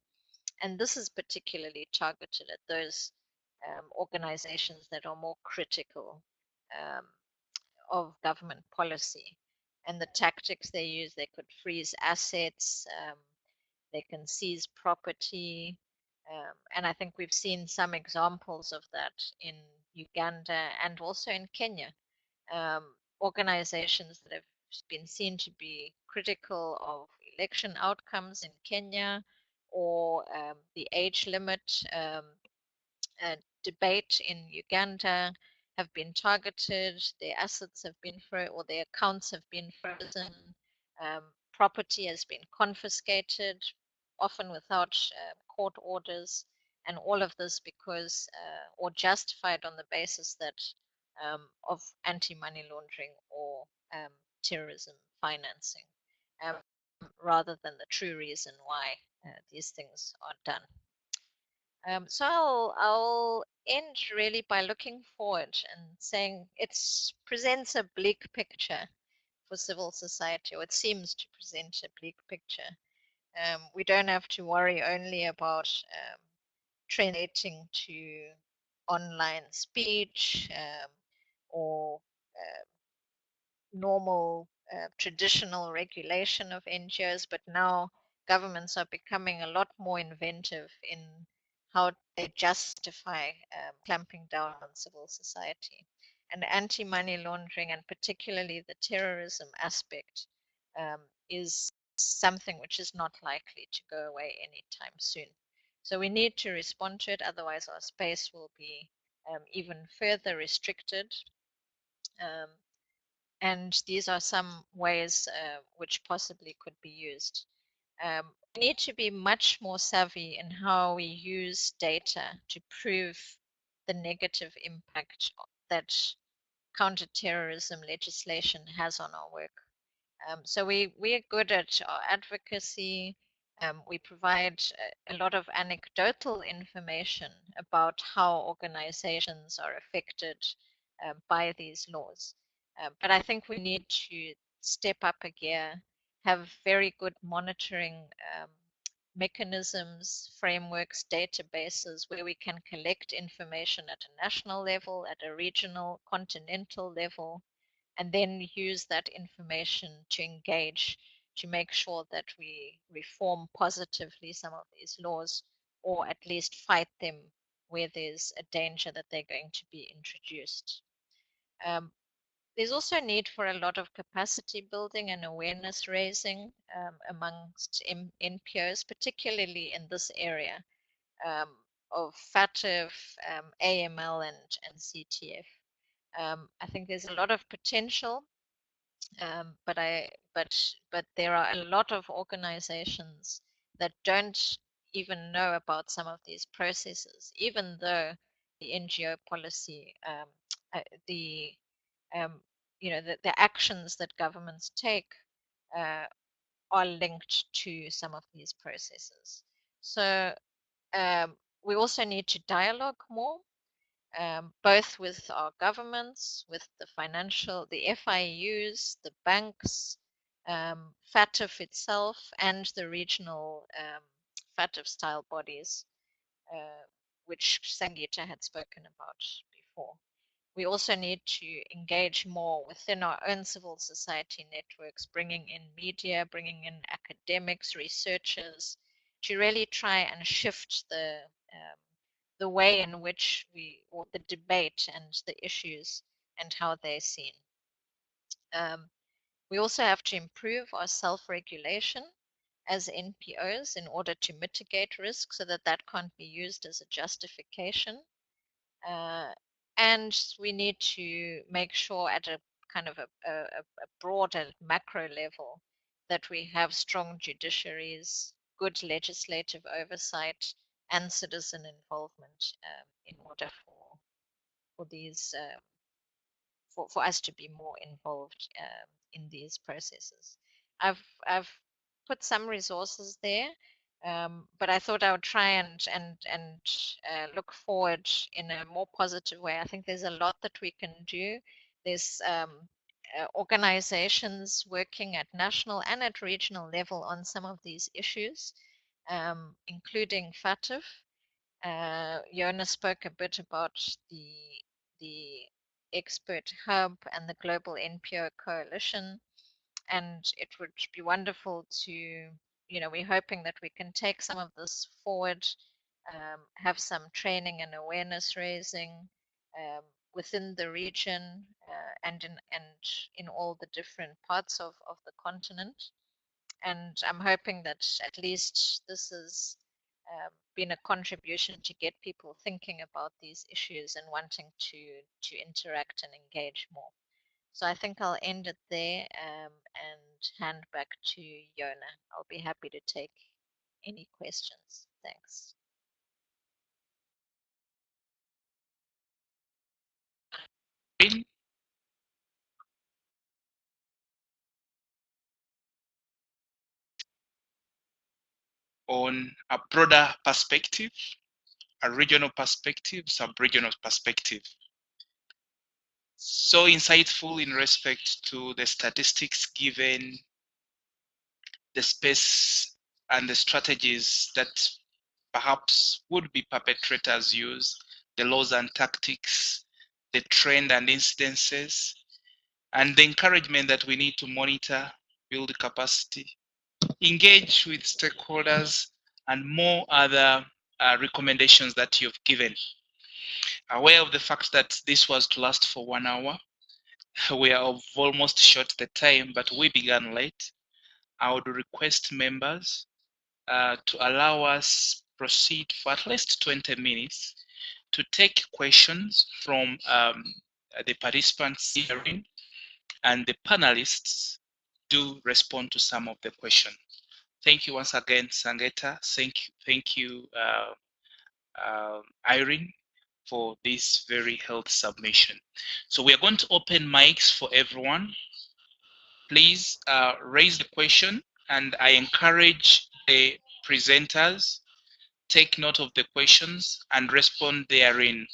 And this is particularly targeted at those organizations that are more critical of government policy. And the tactics they use, they could freeze assets, they can seize property. And I think we've seen some examples of that in Uganda and also in Kenya. Organizations that have been seen to be critical of election outcomes in Kenya, or the age limit debate in Uganda, have been targeted. Their assets have been or their accounts have been frozen. Property has been confiscated, often without court orders, and all of this because, or justified on the basis that of anti-money laundering or terrorism financing, rather than the true reason why these things are done. So I'll end really by looking forward and saying it presents a bleak picture, for civil society, or it seems to present a bleak picture. We don't have to worry only about translating to online speech or normal traditional regulation of NGOs, but now governments are becoming a lot more inventive in how they justify clamping down on civil society. And anti-money laundering, and particularly the terrorism aspect, is something which is not likely to go away anytime soon. So we need to respond to it, otherwise our space will be even further restricted. Um, and these are some ways which possibly could be used. We need to be much more savvy in how we use data to prove the negative impact that counterterrorism legislation has on our work. So we are good at our advocacy. We provide a lot of anecdotal information about how organizations are affected by these laws. But I think we need to step up a gear, have very good monitoring mechanisms, frameworks, databases where we can collect information at a national level, at a regional, continental level, and then use that information to engage to make sure that we reform positively some of these laws, or at least fight them where there's a danger that they're going to be introduced. There's also a need for a lot of capacity building and awareness raising amongst NPOs, particularly in this area of FATF, AML, and CTF. I think there's a lot of potential, but there are a lot of organizations that don't even know about some of these processes, even though the NGO policy, the the actions that governments take are linked to some of these processes. So we also need to dialogue more, both with our governments, with the FIUs, the banks, FATF itself, and the regional FATF-style bodies, which Sangeeta had spoken about before. We also need to engage more within our own civil society networks, bringing in media, bringing in academics, researchers, to really try and shift the way in which or the debate and the issues and how they're seen. We also have to improve our self-regulation as NPOs in order to mitigate risk, so that that can't be used as a justification. And we need to make sure at a kind of a broader macro level that we have strong judiciaries, good legislative oversight, and citizen involvement in order for these for us to be more involved in these processes. I've put some resources there, but I thought I would try and look forward in a more positive way. I think there's a lot that we can do. There's organizations working at national and at regional level on some of these issues, including FATF. Jonas spoke a bit about the expert hub and the global NPO coalition, and it would be wonderful to, we're hoping that we can take some of this forward, have some training and awareness raising within the region and in all the different parts of the continent. And I'm hoping that at least this has been a contribution to get people thinking about these issues and wanting to interact and engage more. So I think I'll end it there and hand back to Yona. I'll be happy to take any questions. Thanks. On a broader perspective, a regional perspective, sub-regional perspective. so insightful in respect to the statistics given, the space and the strategies that perhaps would be perpetrators use, the laws and tactics, the trend and incidences, and the encouragement that we need to monitor, build capacity, engage with stakeholders, and more other recommendations that you've given. Aware of the fact that this was to last for 1 hour, we are almost short the time, but we began late. I would request members to allow us proceed for at least 20 minutes to take questions from the participants hearing, and the panelists do respond to some of the questions. Thank you once again, Sangeta. Thank you, Irene, for this very healthy submission. So we are going to open mics for everyone. Please raise the question, and I encourage the presenters take note of the questions and respond therein.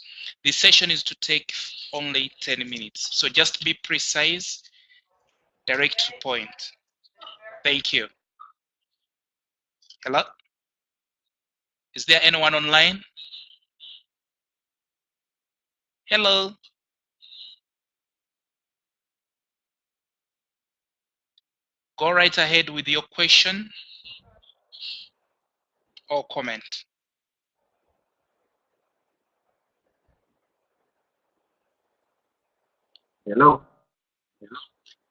This session is to take only 10 minutes, so just be precise, direct to point. Thank you. Hello? Is there anyone online? Hello? Go right ahead with your question or comment. Hello.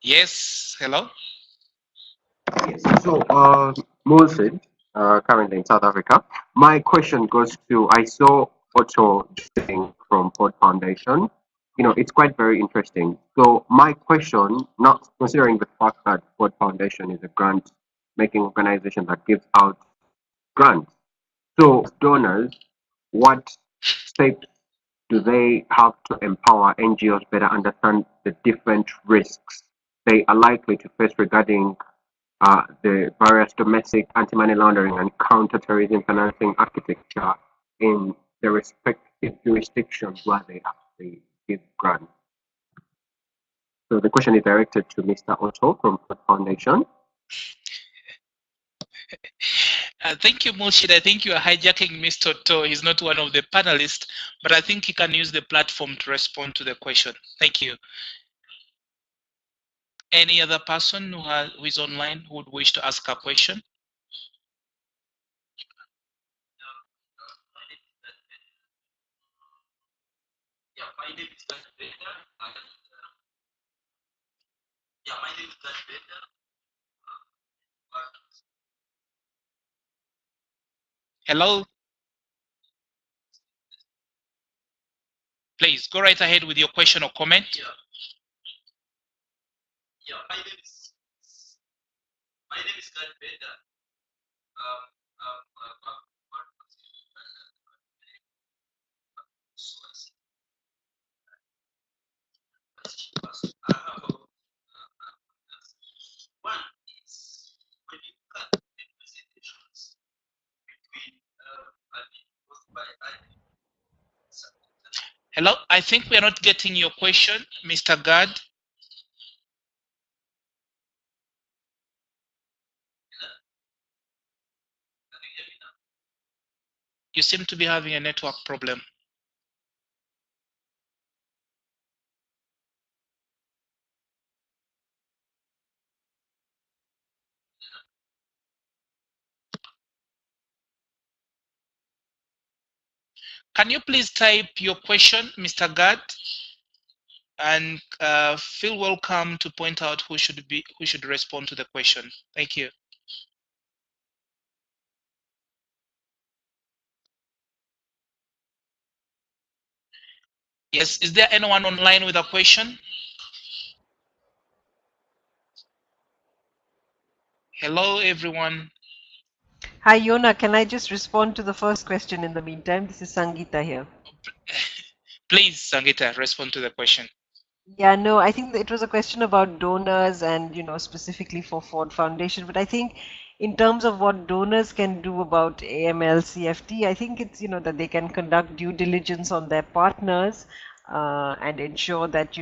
Yes, hello? Yes. So, Mulsid, currently in South Africa. My question goes to, I saw Otto doing from Ford Foundation. You know, it's quite very interesting. So my question, not considering the fact that Ford Foundation is a grant-making organization that gives out grants. So donors, what steps do they have to empower NGOs better understand the different risks they are likely to face regarding the various domestic anti-money laundering and counter-terrorism financing architecture in the respective jurisdictions where they actually give grants? So the question is directed to Mr. Otto from the Foundation. Thank you, Mulshid. I think you are hijacking Mr. To. He's not one of the panelists, but I think he can use the platform to respond to the question. Thank you. Any other person who is online who would wish to ask a question? Hello? Please go right ahead with your question or comment. My name is Gad Beda. I have one is when you look at the presentations between both by Hello, I think we are not getting your question, Mr. Gad. You seem to be having a network problem. Can you please type your question, Mr. Gad, and feel welcome to point out who should respond to the question. Thank you. Yes, is there anyone online with a question? Hello, everyone. Hi, Yona. Can I just respond to the first question in the meantime? This is Sangeeta here. Please, Sangeeta, respond to the question. Yeah, no, I think it was a question about donors and, you know, specifically for Ford Foundation. But I think in terms of what donors can do about AML, CFT, I think it's, you know, that they can conduct due diligence on their partners and ensure that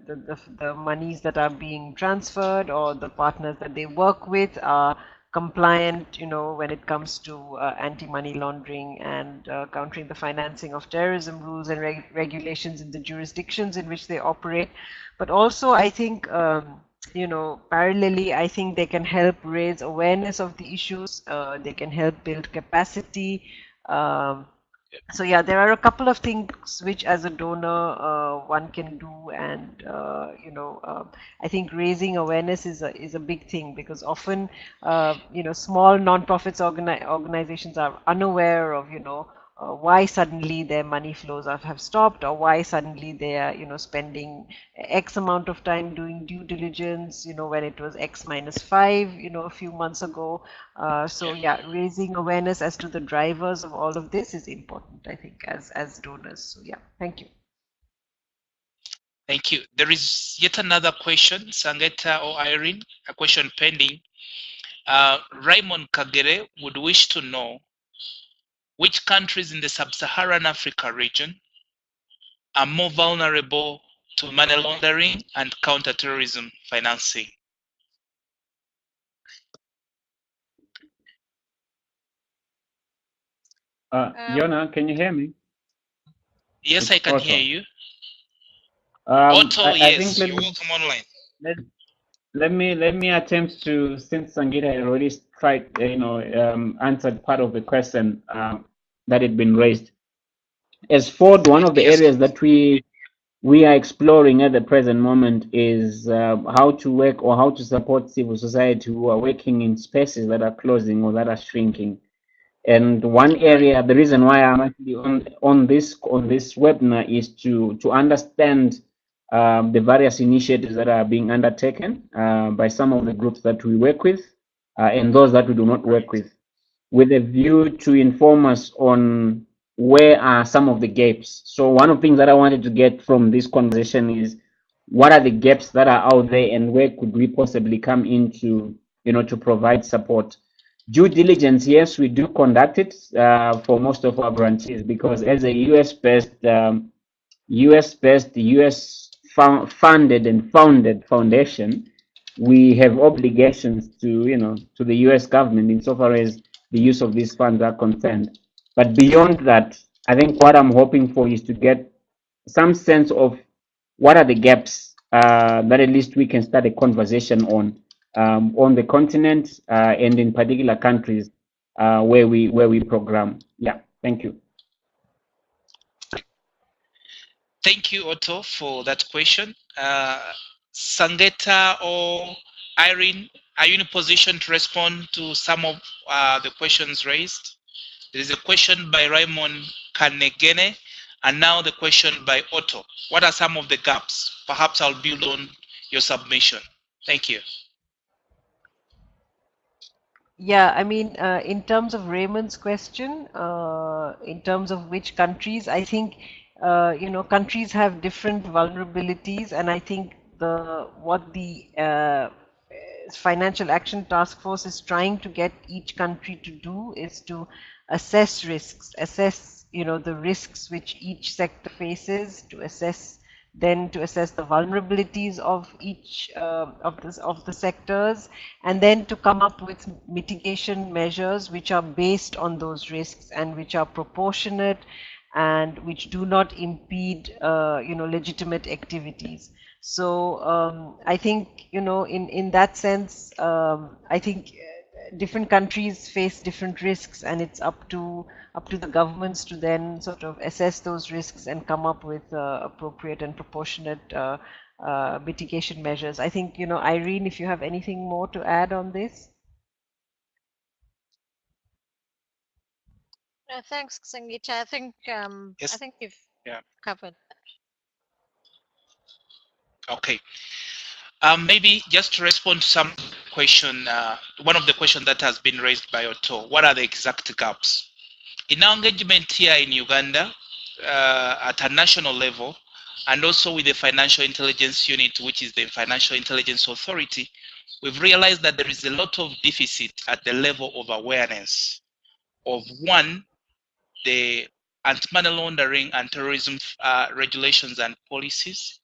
the monies that are being transferred or the partners that they work with are compliant, when it comes to anti-money laundering and countering the financing of terrorism rules and regulations in the jurisdictions in which they operate. But also, I think, parallelly, I think they can help raise awareness of the issues. They can help build capacity. So yeah, there are a couple of things which, as a donor, one can do, and I think raising awareness is a big thing, because often small non-profits organizations are unaware of why suddenly their money flows have stopped, or why suddenly they are spending X amount of time doing due diligence, when it was X minus 5 a few months ago. So yeah, raising awareness as to the drivers of all of this is important, I think, as donors. So yeah, thank you. Thank you. There is yet another question, Sangeta or Irene, a question pending. Raymond Kagere would wish to know which countries in the Sub-Saharan Africa region are more vulnerable to money laundering and counter-terrorism financing. Yona, can you hear me? Yes, I can hear you. Otto, yes, you're welcome online. Let me attempt to, since Sangita already tried, answered part of the question that had been raised. As for one of the areas that we are exploring at the present moment is how to work or how to support civil society who are working in spaces that are closing or that are shrinking. And one area, the reason why I'm actually on this webinar is to understand the various initiatives that are being undertaken by some of the groups that we work with and those that we do not work with a view to inform us on where are some of the gaps. So one of the things that I wanted to get from this conversation is what are the gaps that are out there and where could we possibly come into, to provide support. Due diligence, yes, we do conduct it for most of our grantees, because as a US-based, US funded and founded foundation, we have obligations to, to the US government insofar as the use of these funds are concerned. But beyond that, I think what I'm hoping for is to get some sense of what are the gaps that at least we can start a conversation on the continent and in particular countries where we program. Yeah, thank you. Thank you, Otto, for that question. Sangeta or Irene, are you in a position to respond to some of the questions raised? There is a question by Raymond Kanegene, and now the question by Otto. What are some of the gaps? Perhaps I'll build on your submission. Thank you. Yeah, I mean, in terms of Raymond's question, in terms of which countries, I think, countries have different vulnerabilities, and I think what the Financial Action Task Force is trying to get each country to do is to assess risks, the risks which each sector faces, to assess the vulnerabilities of each of the sectors, and then to come up with mitigation measures which are based on those risks and which are proportionate and which do not impede legitimate activities. So I think in that sense, I think different countries face different risks, and it's up to the governments to then sort of assess those risks and come up with appropriate and proportionate mitigation measures. I think, Irene, if you have anything more to add on this. Thanks, Sangita. I think yes. I think you've covered that. Okay. Maybe just to respond to some question, one of the questions that has been raised by Otto, what are the exact gaps? In our engagement here in Uganda, at a national level, and also with the Financial Intelligence Unit, which is the Financial Intelligence Authority, we've realized that there is a lot of deficit at the level of awareness of, one, the anti-money laundering and terrorism regulations and policies,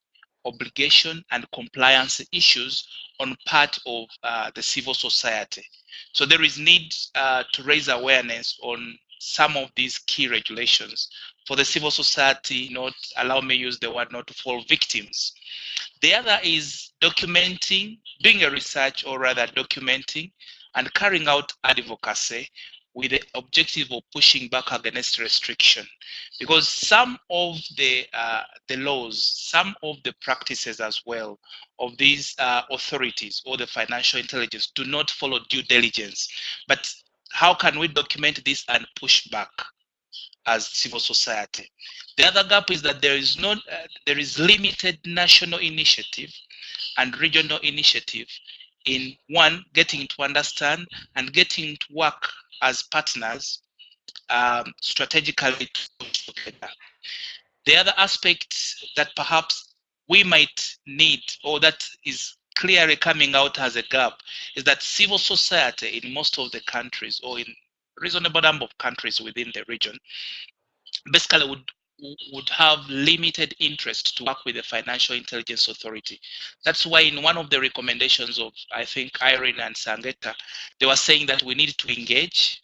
obligation and compliance issues on part of the civil society. So there is need to raise awareness on some of these key regulations for the civil society, not, allow me use the word, not to fall victims. The other is documenting, doing a research, or rather documenting and carrying out advocacy with the objective of pushing back against restriction, because some of the laws, some of the practices as well of these authorities or the financial intelligence do not follow due diligence. But how can we document this and push back as civil society? The other gap is that there is there is limited national initiative and regional initiative in one, getting to understand and getting to work as partners strategically together. The other aspect that perhaps we might need, or that is clearly coming out as a gap, is that civil society in most of the countries, or in reasonable number of countries within the region, basically would have limited interest to work with the Financial Intelligence Authority. That's why in one of the recommendations of, I think, Irene and Sangeta, they were saying that we need to engage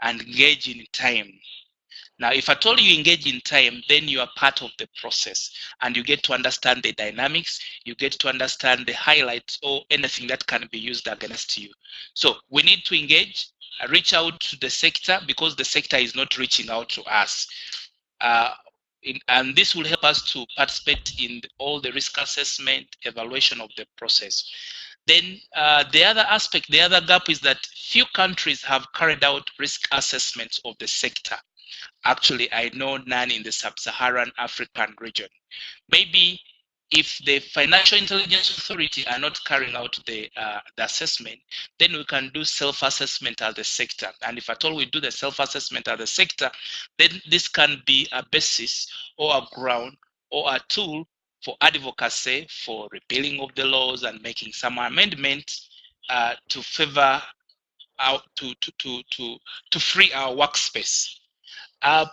and engage in time. Now, if at all you engage in time, then you are part of the process and you get to understand the dynamics, you get to understand the highlights or anything that can be used against you. So we need to engage, reach out to the sector, because the sector is not reaching out to us. And this will help us to participate in all the risk assessment, evaluation of the process. Then the other aspect, the other gap is that few countries have carried out risk assessments of the sector. Actually, I know none in the Sub Saharan African region. Maybe if the Financial Intelligence Authority are not carrying out the assessment, then we can do self-assessment as the sector. And if at all we do the self-assessment as the sector, then this can be a basis or a ground or a tool for advocacy, for repealing of the laws and making some amendments to favor out to free our workspace.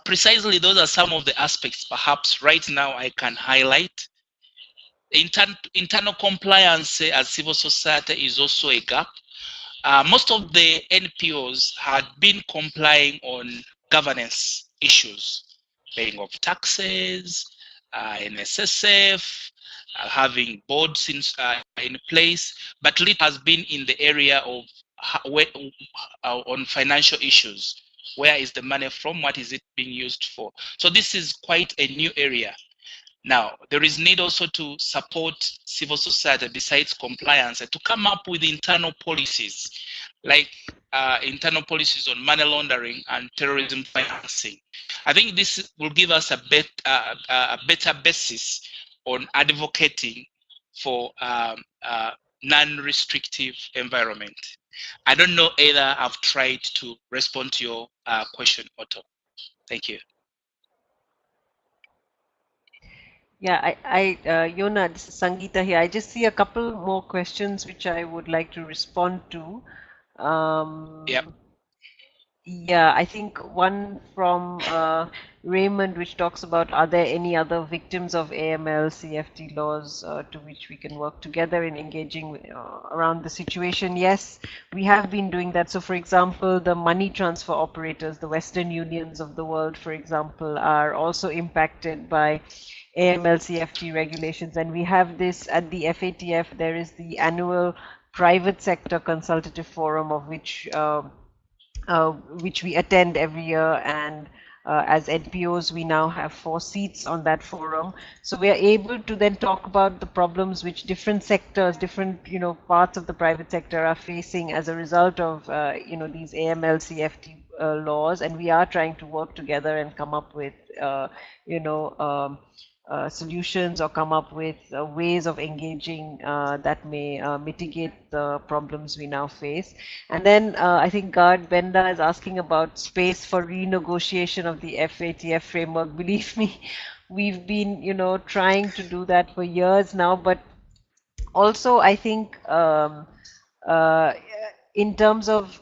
Precisely, those are some of the aspects perhaps right now I can highlight. Internal compliance as civil society is also a gap. Most of the NPOs had been complying on governance issues, paying of taxes, NSSF, having boards in place, but little has been in the area of on financial issues. Where is the money from? What is it being used for? So this is quite a new area. Now, there is need also to support civil society besides compliance to come up with internal policies, like internal policies on money laundering and terrorism financing. I think this will give us a better basis on advocating for non-restrictive environment. I don't know either I've tried to respond to your question, Otto. Thank you. Yeah, Yona, this is Sangeeta here. I just see a couple more questions which I would like to respond to. Yep. Yeah, I think one from Raymond, which talks about, are there any other victims of AML, CFT laws to which we can work together in engaging around the situation? Yes, we have been doing that. So, for example, the money transfer operators, the Western unions of the world, for example, are also impacted by AML, CFT regulations. And we have this at the FATF. There is the annual private sector consultative forum, of which we attend every year, and as NPOs we now have 4 seats on that forum. So we are able to then talk about the problems which different sectors, different parts of the private sector are facing as a result of these AML, CFT laws, and we are trying to work together and come up with solutions, or come up with ways of engaging that may mitigate the problems we now face. And then I think Gard Benda is asking about space for renegotiation of the FATF framework. Believe me, we've been trying to do that for years now, but also I think in terms of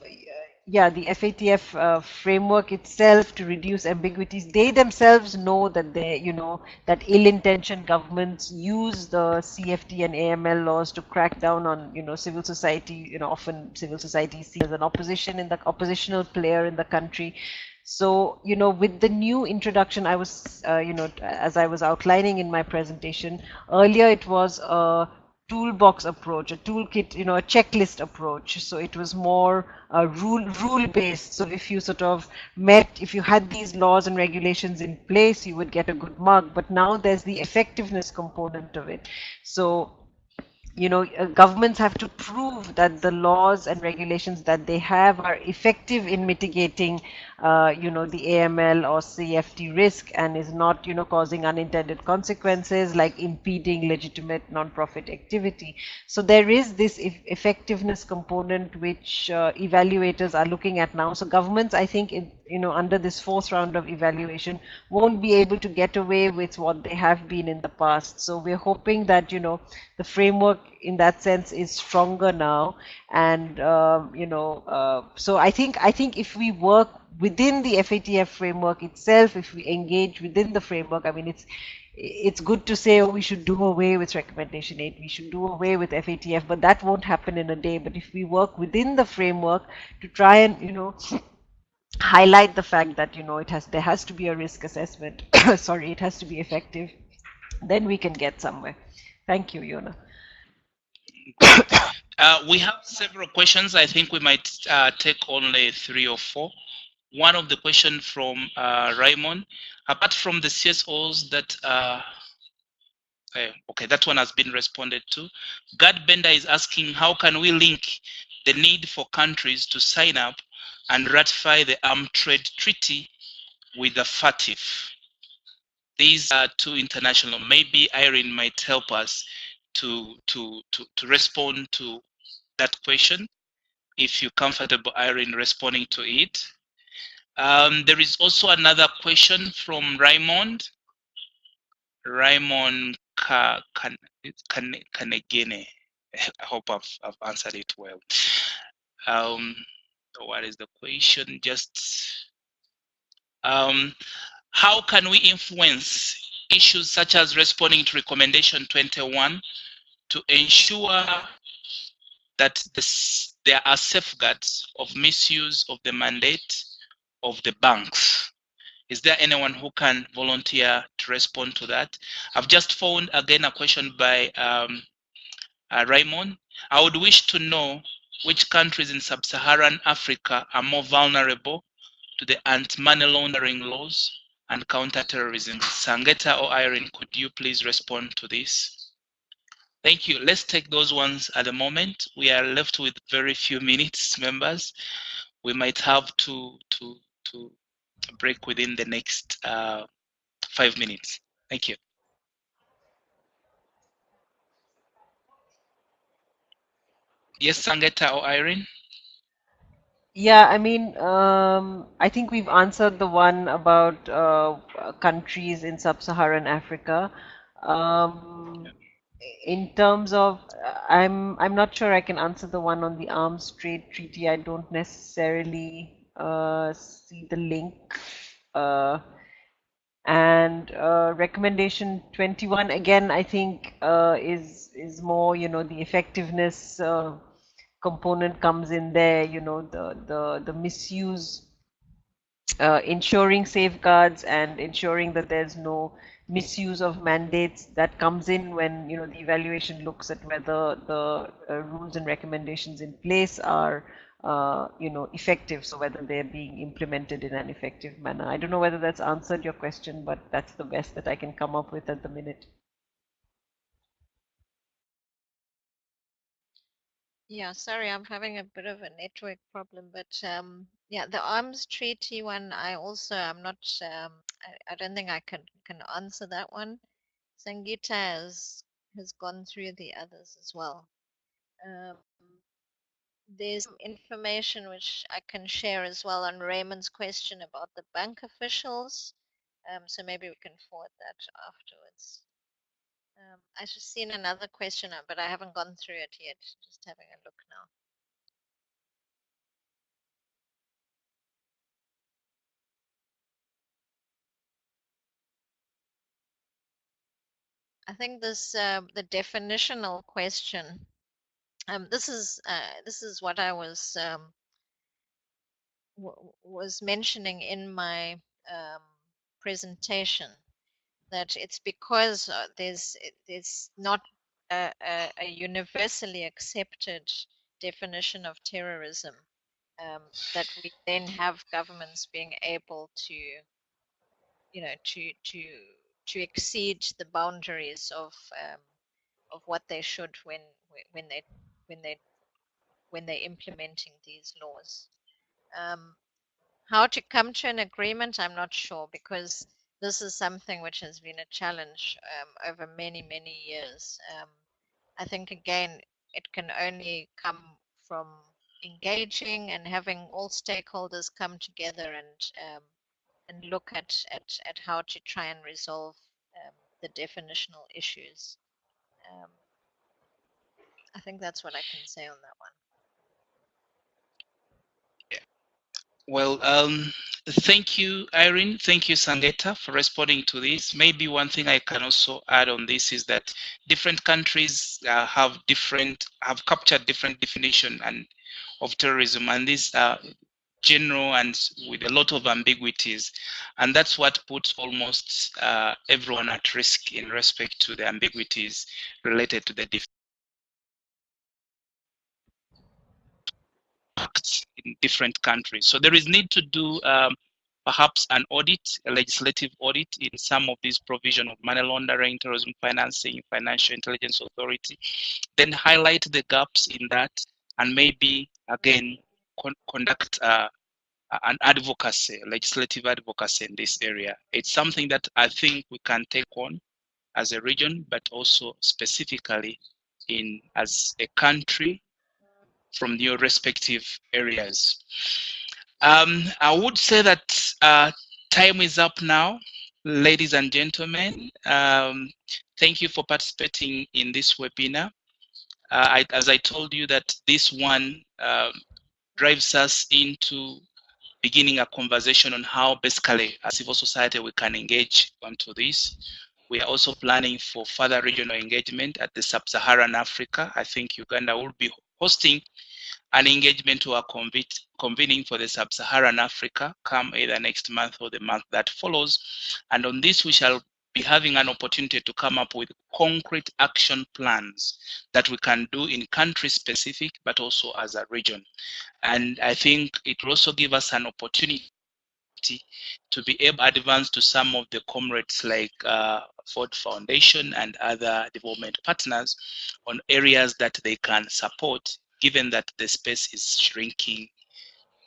yeah, the FATF framework itself to reduce ambiguities. They themselves know that that ill-intentioned governments use the CFT and AML laws to crack down on, civil society. Often civil society is seen as an oppositional player in the country. So, with the new introduction, I was, as I was outlining in my presentation earlier, it was a toolbox approach, a toolkit, a checklist approach. So it was more rule based. So if you if you had these laws and regulations in place, you would get a good mark. But now there's the effectiveness component of it. So governments have to prove that the laws and regulations that they have are effective in mitigating, the AML or CFT risk, and is not, causing unintended consequences like impeding legitimate non-profit activity. So there is this effectiveness component which evaluators are looking at now. So governments, I think, under this fourth round of evaluation, won't be able to get away with what they have been in the past. So we're hoping that, the framework in that sense is stronger now. And, so I think if we work within the FATF framework itself, if we engage within the framework, I mean, it's good to say, oh, we should do away with recommendation 8, we should do away with FATF, but that won't happen in a day. But if we work within the framework to try and, highlight the fact that, there has to be a risk assessment, sorry, it has to be effective, then we can get somewhere. Thank you, Yona. We have several questions. I think we might take only 3 or 4. One of the questions from Raymond, apart from the CSOs that okay, that one has been responded to. Gad Bender is asking, how can we link the need for countries to sign up and ratify the Armed Trade Treaty with the FATF? These are two international. Maybe Irene might help us to respond to that question, if you're comfortable, Irene, responding to it. There is also another question from Raymond. Raymond Kanegene. I hope I've answered it well. What is the question? Just how can we influence issues such as responding to recommendation 21 to ensure that there are safeguards of misuse of the mandate of the banks? Is there anyone who can volunteer to respond to that? I've just found again a question by Raymond. I would wish to know which countries in Sub-Saharan Africa are more vulnerable to the anti-money laundering laws and counter-terrorism. Sangeta or Irene, could you please respond to this? Thank you. Let's take those ones at the moment. We are left with very few minutes, members. We might have to break within the next 5 minutes. Thank you. Yes, Sangeta or Irene? Yeah, I mean, I think we've answered the one about countries in Sub-Saharan Africa. In terms of, I'm not sure I can answer the one on the Arms Trade Treaty. I don't necessarily see the link. And recommendation 21 again, I think is more, the effectiveness component comes in there. The misuse, ensuring safeguards and ensuring that there's no misuse of mandates, that comes in when, the evaluation looks at whether the rules and recommendations in place are effective, so whether they're being implemented in an effective manner. I don't know whether that's answered your question, but that's the best that I can come up with at the minute. Yeah, sorry, I'm having a bit of a network problem, but yeah, the arms treaty one, I'm not, I don't think I can answer that one. Sangeeta has gone through the others as well. There's some information which I can share as well on Raymond's question about the bank officials. So maybe we can forward that afterwards. I just seen another question, but I haven't gone through it yet. Just having a look now. I think this the definitional question. This is what I was was mentioning in my presentation, that it's because there's not a universally accepted definition of terrorism, that we then have governments being able to, you know, to exceed the boundaries of what they should when they when they when they're implementing these laws. How to come to an agreement, I'm not sure, because this is something which has been a challenge over many, many years. I think, again, it can only come from engaging and having all stakeholders come together and look at how to try and resolve the definitional issues. I think that's what I can say on that one. Well, thank you, Irene. Thank you, Sangeta, for responding to this. Maybe one thing I can also add on this is that different countries have captured different definition of terrorism, and these are general and with a lot of ambiguities, and that's what puts almost everyone at risk in respect to the ambiguities related to the in different countries. So there is need to do perhaps an audit, a legislative audit in some of these provision of money laundering, terrorism financing, financial intelligence authority, then highlight the gaps in that, and maybe again conduct an advocacy, legislative advocacy in this area. It's something that I think we can take on as a region, but also specifically as a country from your respective areas. I would say that time is up now, ladies and gentlemen. Thank you for participating in this webinar. As I told you, that this one drives us into beginning a conversation on how basically as civil society we can engage onto this. We are also planning for further regional engagement at the Sub Saharan Africa. I think Uganda will be hosting an engagement or convening for the Sub Saharan Africa come either next month or the month that follows. And on this, we shall be having an opportunity to come up with concrete action plans that we can do in country specific, but also as a region. And I think it will also give us an opportunity to be able to advance to some of the comrades like Ford Foundation and other development partners on areas that they can support, given that the space is shrinking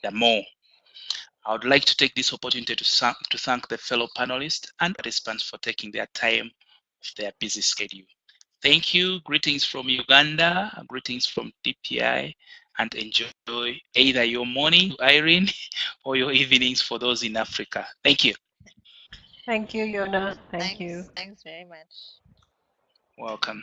the more. I would like to take this opportunity to thank the fellow panelists and participants for taking their time of their busy schedule. Thank you. Greetings from Uganda, greetings from DPI, and enjoy either your morning, Irene, or your evenings for those in Africa. Thank you. Thank you, Jonas. Thank you. Thanks very much. Welcome.